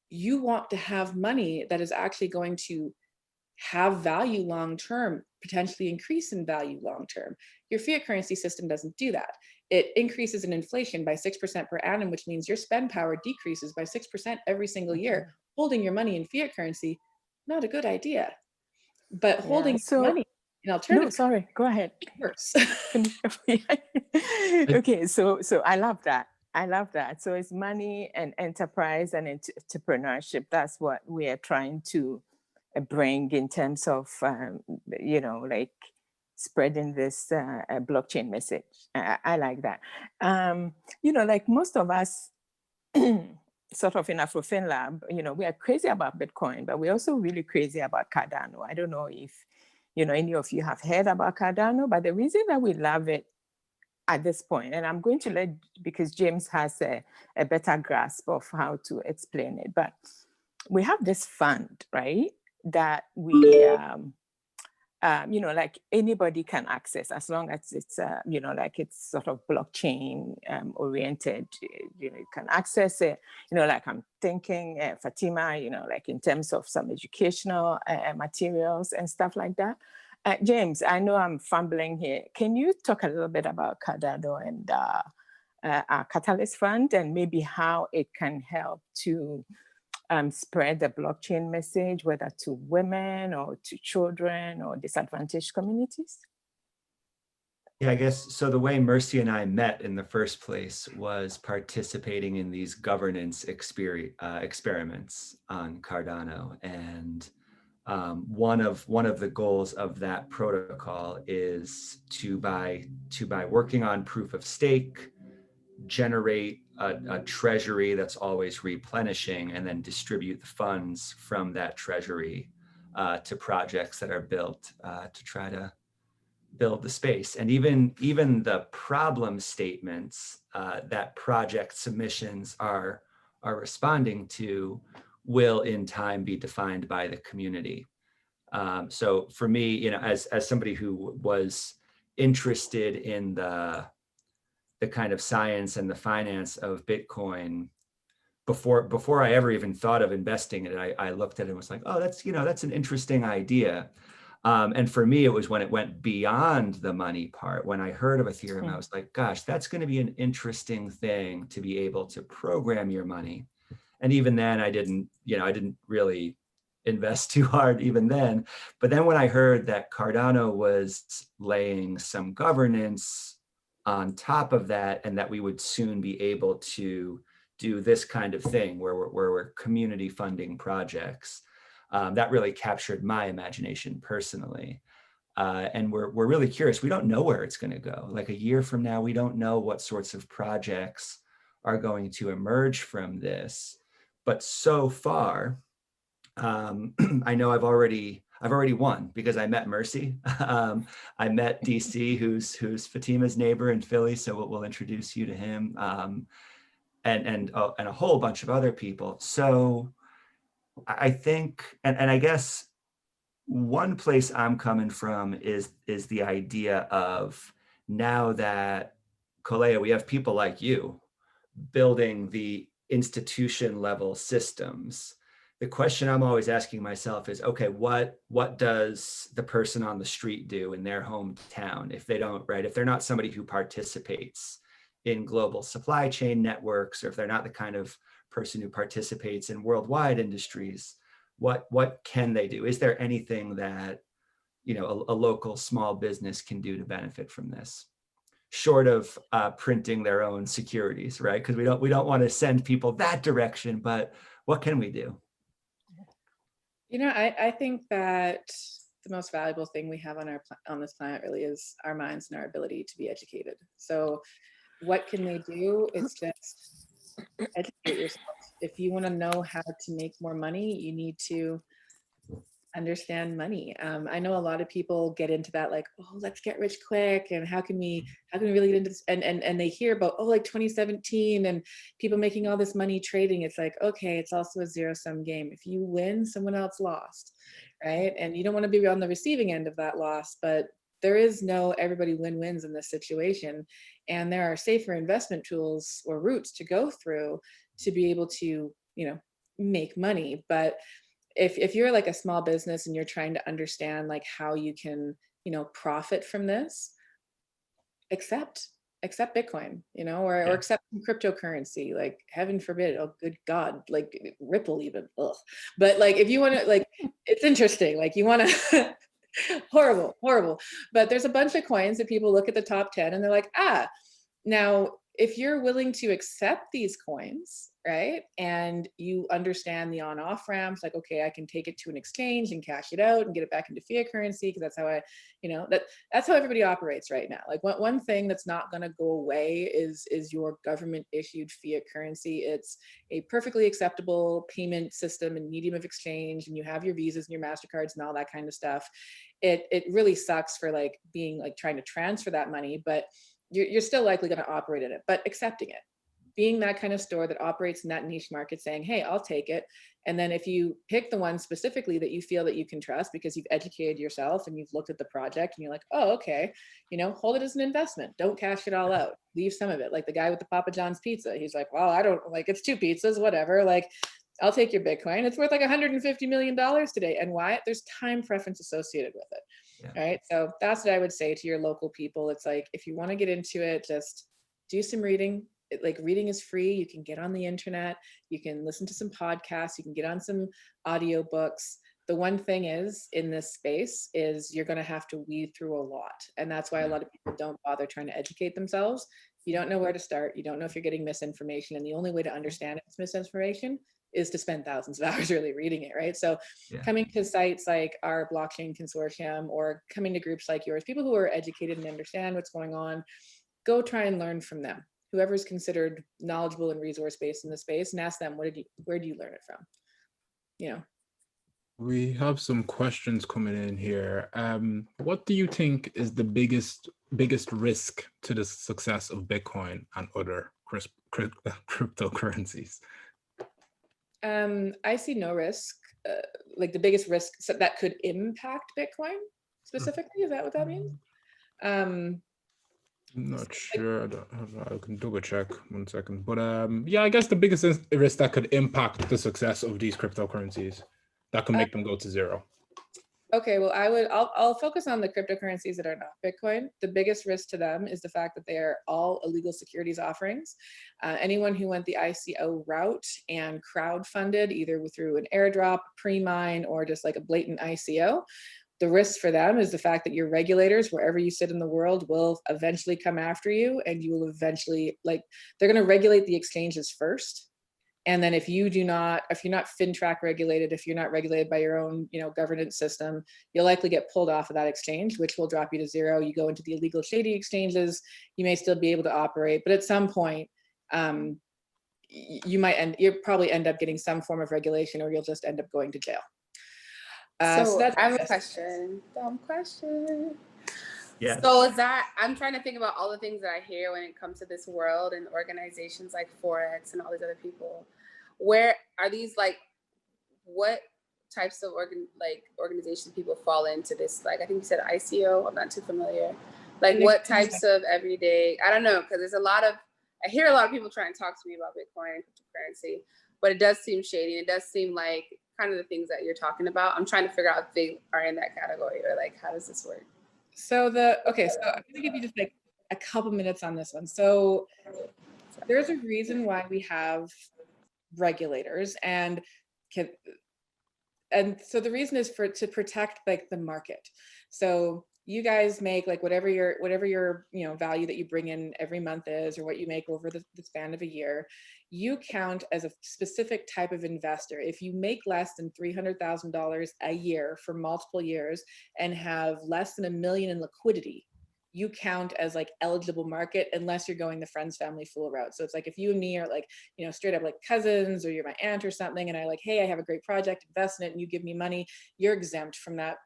[SPEAKER 3] you want to have money that is actually going to have value long term, potentially increase in value long term. Your fiat currency system doesn't do that. It increases in inflation by 6% per annum, which means your spend power decreases by 6% every single year. Holding your money in fiat currency, not a good idea. But holding money in alternative,
[SPEAKER 5] no, sorry, go ahead.
[SPEAKER 3] Worse.
[SPEAKER 5] Okay, so I love that. I love that. So it's money and enterprise and entrepreneurship. That's what we are trying to bring in terms of, like spreading this blockchain message. I like that. Like most of us sort of in AfroFinLab, we are crazy about Bitcoin, but we're also really crazy about Cardano. I don't know if, any of you have heard about Cardano, but the reason that we love it at this point, and I'm going to because James has a better grasp of how to explain it, but we have this fund, right, that we, like anybody can access, as long as it's, like it's sort of blockchain oriented, you can access it, like I'm thinking Fatima, like in terms of some educational materials and stuff like that. James, I know I'm fumbling here. Can you talk a little bit about Cardano and our Catalyst Fund, and maybe how it can help to spread the blockchain message, whether to women or to children or disadvantaged communities?
[SPEAKER 6] Yeah, I guess so. The way Mercy and I met in the first place was participating in these governance experiments on Cardano, and one of the goals of that protocol is to by working on proof of stake, generate a treasury that's always replenishing, and then distribute the funds from that treasury to projects that are built to try to build the space. And even the problem statements that project submissions are responding to will in time be defined by the community. So for me, as somebody who was interested in the kind of science and the finance of Bitcoin before I ever even thought of investing in it, I looked at it and was like, oh, that's an interesting idea. And for me, it was when it went beyond the money part. When I heard of Ethereum, I was like, gosh, that's going to be an interesting thing to be able to program your money. And even then I didn't really invest too hard even then. But then when I heard that Cardano was laying some governance on top of that, and that we would soon be able to do this kind of thing where we're community funding projects, that really captured my imagination personally. And we're really curious. We don't know where it's going to go. Like a year from now, we don't know what sorts of projects are going to emerge from this. But so far, I know I've already won because I met Mercy. I met DC, who's Fatima's neighbor in Philly, so we'll introduce you to him, and a whole bunch of other people. So I think, and I guess one place I'm coming from is the idea of, now that Koleya, we have people like you building the institution level systems. The question I'm always asking myself is, okay, what does the person on the street do in their hometown if they don't, right? If they're not somebody who participates in global supply chain networks, or if they're not the kind of person who participates in worldwide industries, what can they do? Is there anything that, you know, a local small business can do to benefit from this, short of printing their own securities, right? Because we don't want to send people that direction, but what can we do?
[SPEAKER 3] You know, I think that the most valuable thing we have on this planet really is our minds and our ability to be educated. So what can they do? It's just educate yourself. If you want to know how to make more money, you need to understand money. I know a lot of people get into that, like, oh, let's get rich quick, and how can we really get into this? And they hear about, oh, like 2017 and people making all this money trading. It's like, okay, it's also a zero-sum game. If you win, someone else lost, right? And you don't want to be on the receiving end of that loss, but there is no everybody win-wins in this situation. And there are safer investment tools or routes to go through to be able to, you know, make money. But if you're like a small business and you're trying to understand like how you can, you know, profit from this, accept Bitcoin, you know, or accept cryptocurrency, like heaven forbid, oh good God, like Ripple even, ugh. But like, if you want to, like, it's interesting, like you want to, horrible. But there's a bunch of coins that people look at the top 10 and they're like, now, if you're willing to accept these coins, right, and you understand the on-off ramps, like, okay, I can take it to an exchange and cash it out and get it back into fiat currency, because that's how I, you know, that's how everybody operates right now. Like one thing that's not going to go away is your government-issued fiat currency. It's a perfectly acceptable payment system and medium of exchange, and you have your Visas and your MasterCards and all that kind of stuff. It really sucks for like being like trying to transfer that money, but you're still likely going to operate in it, but accepting it, being that kind of store that operates in that niche market, saying, hey, I'll take it. And then if you pick the one specifically that you feel that you can trust because you've educated yourself and you've looked at the project and you're like, oh, okay, you know, hold it as an investment. Don't cash it all out. Leave some of it. Like the guy with the Papa John's pizza. He's like, well, I don't, like, it's 2 pizzas, whatever. Like, I'll take your Bitcoin. It's worth like $150 million today. And why? There's time preference associated with it. Yeah. Right. So that's what I would say to your local people. It's like, if you want to get into it, just do some reading. Like, reading is free. You can get on the internet. You can listen to some podcasts. You can get on some audiobooks. The one thing is, in this space, is you're going to have to weed through a lot. And that's why a lot of people don't bother trying to educate themselves. You don't know where to start. You don't know if you're getting misinformation. And the only way to understand it's misinformation is to spend thousands of hours really reading it, right? So coming to sites like our blockchain consortium, or coming to groups like yours, people who are educated and understand what's going on, go try and learn from them. Whoever's considered knowledgeable and resource-based in the space, and ask them, where do you learn it from? You know.
[SPEAKER 2] We have some questions coming in here. What do you think is the biggest risk to the success of Bitcoin and other cryptocurrencies?
[SPEAKER 3] I see no risk. Like the biggest risk that could impact Bitcoin specifically. Is that what that means?
[SPEAKER 2] I'm not sure. I can double check 1 second. But yeah, I guess the biggest risk that could impact the success of these cryptocurrencies, that could make them go to zero.
[SPEAKER 3] Okay, well, I'll focus on the cryptocurrencies that are not Bitcoin. The biggest risk to them is the fact that they are all illegal securities offerings. Anyone who went the ICO route and crowdfunded either through an airdrop, pre-mine, or just like a blatant ICO, the risk for them is the fact that your regulators, wherever you sit in the world, will eventually come after you, and you will eventually, like, they're going to regulate the exchanges first. And then if you're not FinTrack regulated, if you're not regulated by your own, governance system, you'll likely get pulled off of that exchange, which will drop you to zero. You go into the illegal shady exchanges, you may still be able to operate, but at some point, you'll probably end up getting some form of regulation, or you'll just end up going to jail.
[SPEAKER 1] So
[SPEAKER 3] that's
[SPEAKER 1] I have a question. Dumb question.
[SPEAKER 6] Yeah.
[SPEAKER 1] So I'm trying to think about all the things that I hear when it comes to this world and organizations like Forex and all these other people. Where are these, like, what types of organizations people fall into this? Like, I think you said ICO. I'm not too familiar. Like, what types of everyday, I don't know, because I hear a lot of people trying to talk to me about Bitcoin and cryptocurrency, but it does seem shady. It does seem like kind of the things that you're talking about. I'm trying to figure out if they are in that category, or like, how does this work?
[SPEAKER 3] So I'm gonna give you just like a couple minutes on this one. So there's a reason why we have regulators, and so the reason is to protect like the market. So you guys make like whatever your value that you bring in every month is, or what you make over the span of a year, you count as a specific type of investor. If you make less than $300,000 a year for multiple years and have less than $1 million in liquidity, you count as like eligible market, unless you're going the friends, family, fool route. So it's like, if you and me are like, straight up like cousins, or you're my aunt or something, and I like, hey, I have a great project, invest in it, and you give me money, you're exempt from that.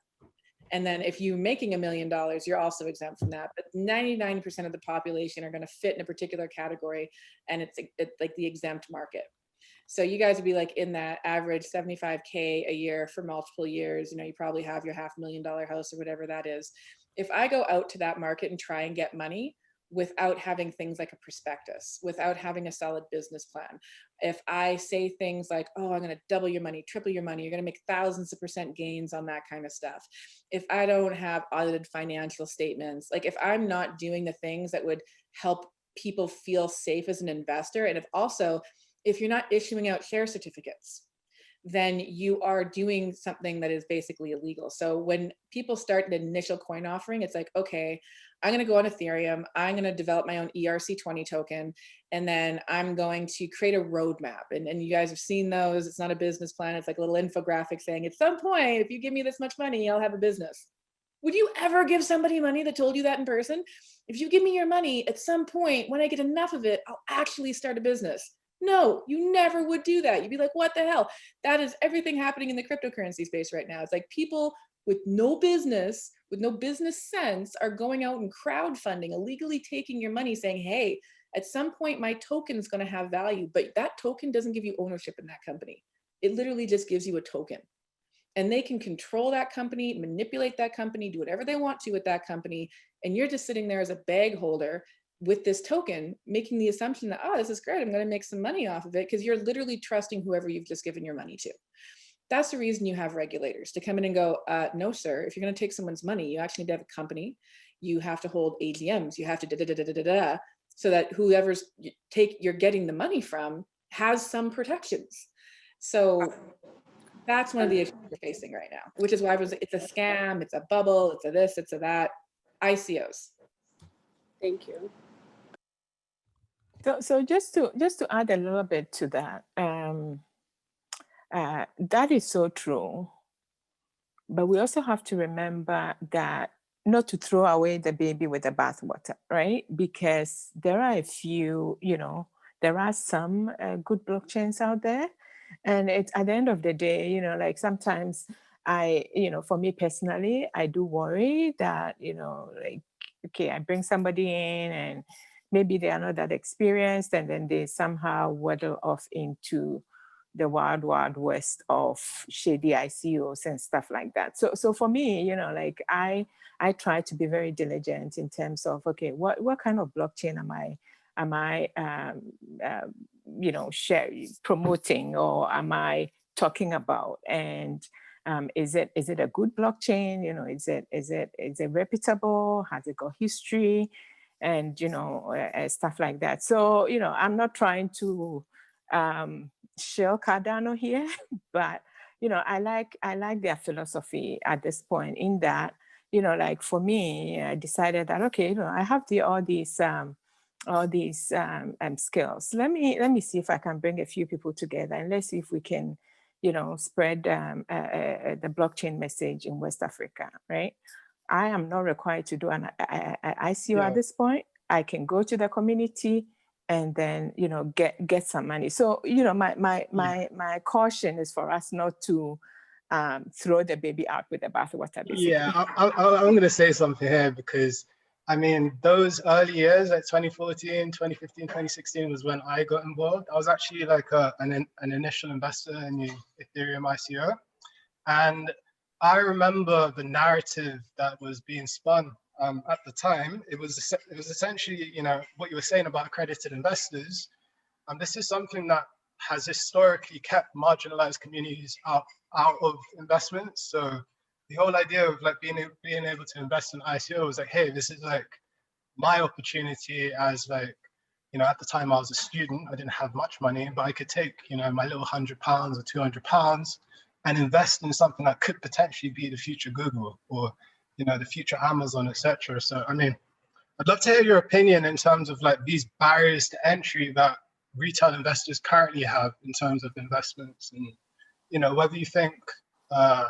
[SPEAKER 3] And then if you're making $1 million, you're also exempt from that. But 99% of the population are going to fit in a particular category, and it's like the exempt market. So you guys would be like in that average 75K a year for multiple years. You probably have your $500,000 house or whatever that is. If I go out to that market and try and get money without having things like a prospectus, without having a solid business plan, if I say things like, oh, I'm going to double your money, triple your money, you're going to make thousands of % gains on that kind of stuff. If I don't have audited financial statements, like if I'm not doing the things that would help people feel safe as an investor, and if you're not issuing out share certificates, then you are doing something that is basically illegal. So when people start an initial coin offering, it's like, okay, I'm going to go on Ethereum, I'm going to develop my own ERC20 token, and then I'm going to create a roadmap. And you guys have seen those. It's not a business plan. It's like a little infographic saying, at some point, if you give me this much money, I'll have a business. Would you ever give somebody money that told you that in person? If you give me your money, at some point, when I get enough of it, I'll actually start a business. No, you never would do that. You'd be like, what the hell? That is everything happening in the cryptocurrency space right now. It's like people with no business sense are going out and crowdfunding, illegally taking your money, saying, hey, at some point my token is going to have value, but that token doesn't give you ownership in that company. It literally just gives you a token. And they can control that company, manipulate that company, do whatever they want to with that company. And you're just sitting there as a bag holder with this token, making the assumption that, oh, this is great, I'm going to make some money off of it, because you're literally trusting whoever you've just given your money to. That's the reason you have regulators to come in and go, no, sir, if you're going to take someone's money, you actually need to have a company. You have to hold AGMs. You have to so that whoever's you're getting the money from has some protections. So that's one of the issues we're facing right now, which is why it's a scam, it's a bubble, it's a this, it's a that. ICOs.
[SPEAKER 1] Thank you.
[SPEAKER 5] So just to add a little bit to that, that is so true. But we also have to remember that not to throw away the baby with the bathwater, right? Because there are a few, there are some good blockchains out there. And it's at the end of the day, like sometimes for me personally, I do worry that, like, okay, I bring somebody in and maybe they are not that experienced, and then they somehow waddle off into the wild, wild west of shady ICOs and stuff like that. So for me, like I try to be very diligent in terms of, okay, what kind of blockchain am I promoting, or am I talking about? And Is it a good blockchain? You know, is it reputable? Has it got history? And, you know, stuff like that. So, you know, I'm not trying to shill Cardano here, but, you know, I like their philosophy at this point, in that, you know, like for me, I decided that, okay, you know, I have all these skills. Let me see if I can bring a few people together, and let's see if we can, you know, spread the blockchain message in West Africa, right? I am not required to do an ICO at this point. I can go to the community and then, you know, get some money. So, you know, my caution is for us not to throw the baby out with the bathwater, basically.
[SPEAKER 4] Yeah, I'm going to say something here, because I mean, those early years, like 2014, 2015, 2016 was when I got involved. I was actually like an initial investor in the Ethereum ICO. And I remember the narrative that was being spun at the time. It was essentially, you know, what you were saying about accredited investors. This is something that has historically kept marginalized communities out of investments. So the whole idea of like being able to invest in ICO was like, hey, this is like my opportunity as, like, you know, at the time I was a student, I didn't have much money, but I could take, you know, my little £100 or £200 and invest in something that could potentially be the future Google, or, you know, the future Amazon, etc. So, I mean, I'd love to hear your opinion in terms of like these barriers to entry that retail investors currently have in terms of investments, and, you know, whether you think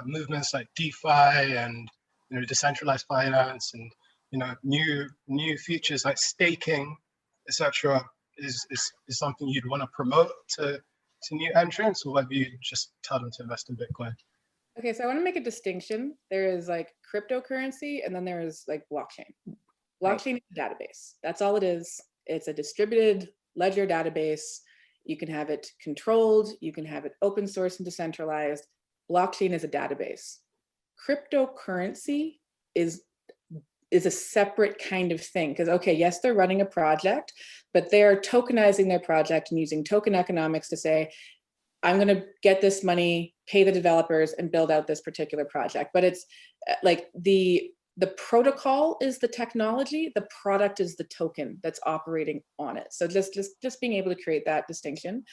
[SPEAKER 4] movements like DeFi and, you know, decentralized finance and, you know, new features like staking, etc., is something you'd want to promote to new entrants, or whether you just tell them to invest in Bitcoin.
[SPEAKER 3] Okay, so I want to make a distinction. There is like cryptocurrency, and then there is like blockchain. Blockchain is a database. That's all it is. It's a distributed ledger database. You can have it controlled. You can have it open source and decentralized. Blockchain is a database. Cryptocurrency is a separate kind of thing, because, okay, yes, they're running a project, but they're tokenizing their project and using token economics to say, I'm going to get this money, pay the developers, and build out this particular project. But it's like the protocol is the technology, the product is the token that's operating on it. So just being able to create that distinction.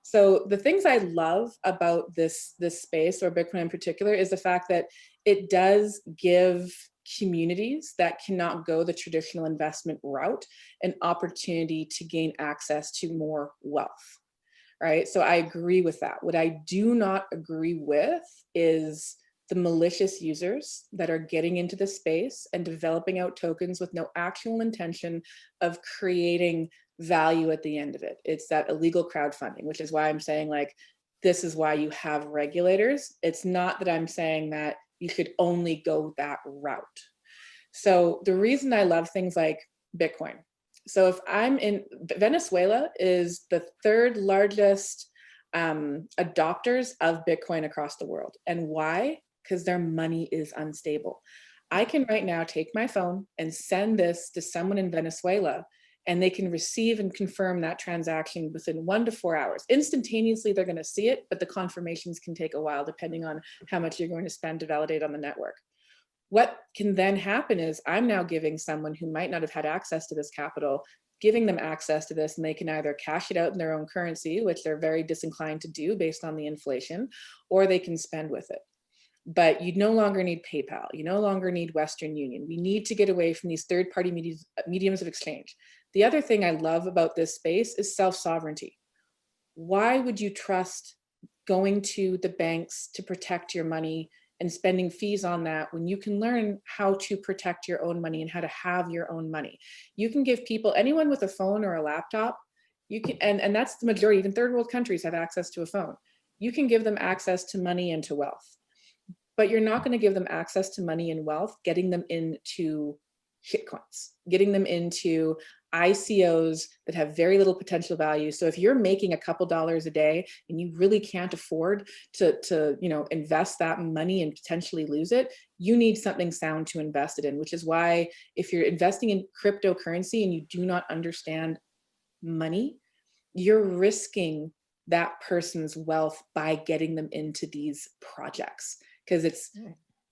[SPEAKER 3] So the things I love about this space, or Bitcoin in particular, is the fact that it does give communities that cannot go the traditional investment route an opportunity to gain access to more wealth. Right? So I agree with that. What I do not agree with is the malicious users that are getting into the space and developing out tokens with no actual intention of creating value at the end of it. It's that illegal crowdfunding, which is why I'm saying, like, this is why you have regulators. It's not that I'm saying that you should only go that route. So the reason I love things like Bitcoin. So if I'm in Venezuela, is the third largest adopters of Bitcoin across the world. And why? Because their money is unstable. I can right now take my phone and send this to someone in Venezuela, and they can receive and confirm that transaction within 1 to 4 hours. Instantaneously, they're going to see it, but the confirmations can take a while depending on how much you're going to spend to validate on the network. What can then happen is I'm now giving someone who might not have had access to this capital, giving them access to this, and they can either cash it out in their own currency, which they're very disinclined to do based on the inflation, or they can spend with it. But you no longer need PayPal. You no longer need Western Union. We need to get away from these third-party mediums of exchange. The other thing I love about this space is self-sovereignty. Why would you trust going to the banks to protect your money and spending fees on that when you can learn how to protect your own money and how to have your own money? You can give people, anyone with a phone or a laptop, you can, and that's the majority, even third world countries have access to a phone. You can give them access to money and to wealth, but you're not going to give them access to money and wealth, getting them into shitcoins, getting them into ICOs that have very little potential value. So if you're making a couple dollars a day and you really can't afford to invest that money and potentially lose it, you need something sound to invest it in, which is why if you're investing in cryptocurrency and you do not understand money, you're risking that person's wealth by getting them into these projects. because it's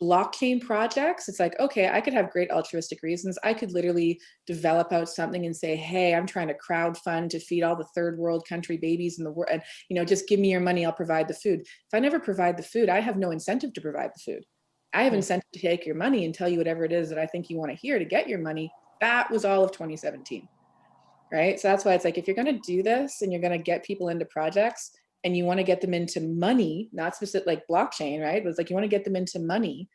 [SPEAKER 3] blockchain projects. It's like, okay, I could have great altruistic reasons. I could literally develop out something and say, hey, I'm trying to crowdfund to feed all the third world country babies in the world, and just give me your money, I'll provide the food. If I never provide the food, I have no incentive to provide the food. I have incentive to take your money and tell you whatever it is that I think you want to hear to get your money. That was all of 2017, right? So that's why it's like, if you're going to do this and you're going to get people into projects, and you want to get them into money, not specific like blockchain, right? But it's like, you want to get them into money,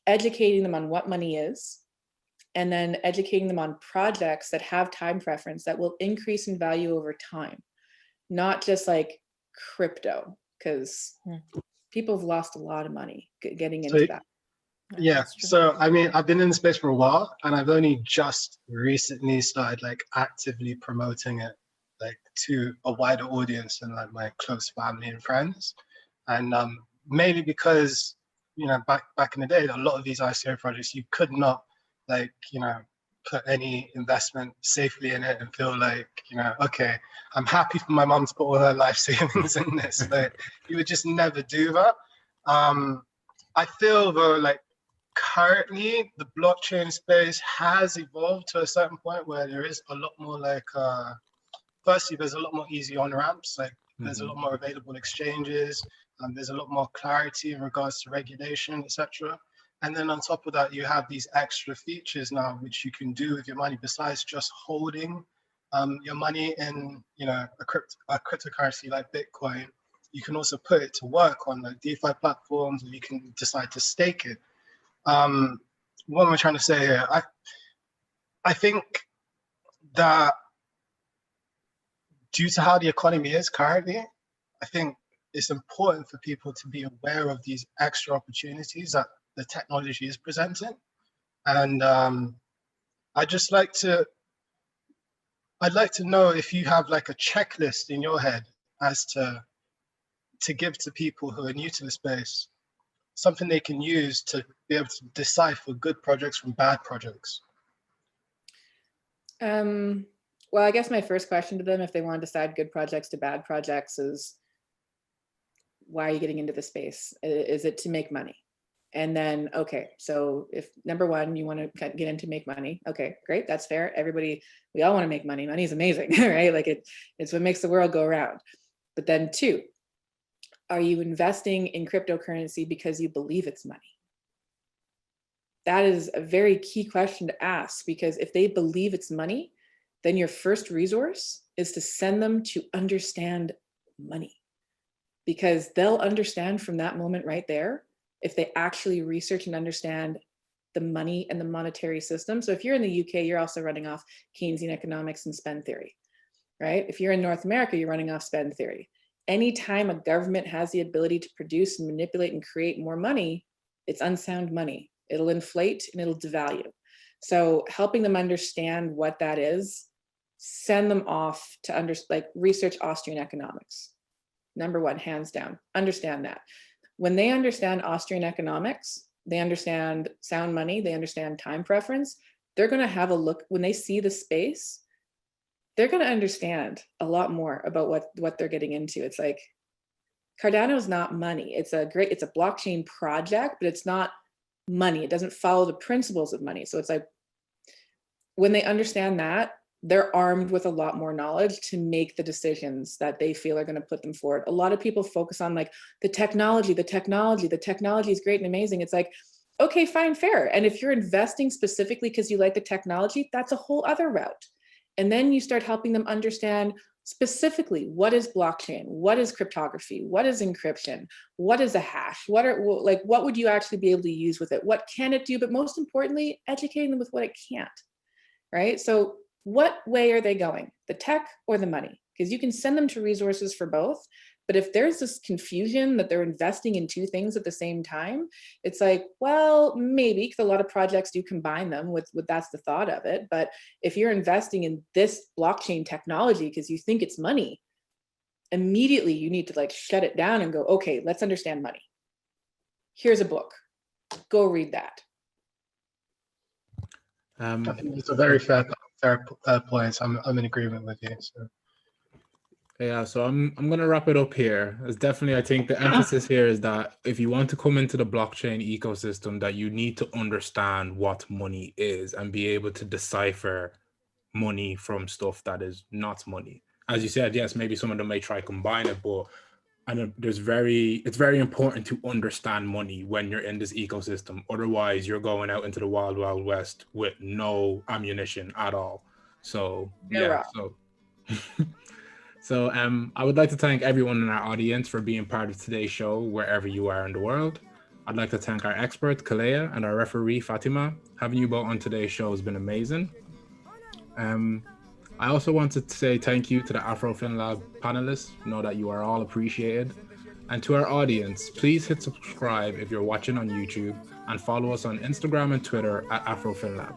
[SPEAKER 3] educating them on what money is, and then educating them on projects that have time preference that will increase in value over time, not just like crypto, because people have lost a lot of money getting into that.
[SPEAKER 4] Yeah, so I mean, I've been in the space for a while, and I've only just recently started like actively promoting it like to a wider audience than like my close family and friends, and mainly because back in the day, a lot of these ICO projects you could not like put any investment safely in it and feel like okay, I'm happy for my mom to put all her life savings in this. Like you would just never do that. I feel though like currently the blockchain space has evolved to a certain point where there is a lot more like firstly, there's a lot more easy on ramps, like there's a lot more available exchanges, there's a lot more clarity in regards to regulation, etc. And then on top of that, you have these extra features now which you can do with your money besides just holding your money in a cryptocurrency like Bitcoin. You can also put it to work on like DeFi platforms, or you can decide to stake it. What am I trying to say here? I think that due to how the economy is currently, I think it's important for people to be aware of these extra opportunities that the technology is presenting. And I'd like to know if you have like a checklist in your head as to give to people who are new to the space, something they can use to be able to decipher good projects from bad projects.
[SPEAKER 3] Well, I guess my first question to them, if they want to decide good projects to bad projects, is why are you getting into the space? Is it to make money? And then, okay, so if number one, you want to get into make money, okay, great, that's fair. Everybody, we all want to make money. Money is amazing, right? Like it's what makes the world go around. But then two, are you investing in cryptocurrency because you believe it's money? That is a very key question to ask, because if they believe it's money, then your first resource is to send them to understand money, because they'll understand from that moment right there if they actually research and understand the money and the monetary system. So if you're in the UK, you're also running off Keynesian economics and spend theory, right? If you're in North America, you're running off spend theory. Anytime a government has the ability to produce and manipulate and create more money, it's unsound money. It'll inflate and it'll devalue. So helping them understand what that is, send them off to research Austrian economics. Number one, hands down, understand that. When they understand Austrian economics, they understand sound money, they understand time preference, they're going to have a look, when they see the space, they're going to understand a lot more about what they're getting into. It's like, Cardano is not money. It's a blockchain project, but it's not money. It doesn't follow the principles of money. So it's like, when they understand that, they're armed with a lot more knowledge to make the decisions that they feel are going to put them forward. A lot of people focus on like the technology is great and amazing. It's like, okay, fine, fair. And if you're investing specifically because you like the technology, that's a whole other route. And then you start helping them understand specifically what is blockchain, what is cryptography, what is encryption, what is a hash, what would you actually be able to use with it? What can it do? But most importantly, educating them with what it can't, right? So what way are they going, the tech or the money? Because you can send them to resources for both. But if there's this confusion that they're investing in two things at the same time, it's like, well, maybe, because a lot of projects do combine them with that's the thought of it. But if you're investing in this blockchain technology because you think it's money, immediately you need to like shut it down and go, okay, let's understand money. Here's a book, go read that.
[SPEAKER 4] I think it's a very fair point. I'm in agreement with you. So.
[SPEAKER 2] Yeah, so I'm gonna wrap it up here. It's definitely, I think the emphasis here is that if you want to come into the blockchain ecosystem, that you need to understand what money is and be able to decipher money from stuff that is not money. As you said, yes, maybe some of them may try combine it, but it's very important to understand money when you're in this ecosystem. Otherwise, you're going out into the wild, wild west with no ammunition at all. So yeah, so so I would like to thank everyone in our audience for being part of today's show, wherever you are in the world. I'd like to thank our expert, Koleya, and our referee, Fatima. Having you both on today's show has been amazing. I also wanted to say thank you to the AfroFinLab panelists. Know that you are all appreciated. And to our audience, please hit subscribe if you're watching on YouTube and follow us on Instagram and Twitter at AfroFinLab.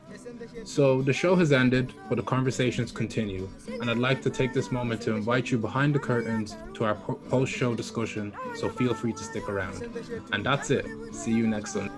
[SPEAKER 2] So the show has ended, but the conversations continue. And I'd like to take this moment to invite you behind the curtains to our post-show discussion, so feel free to stick around. And that's it. See you next Sunday.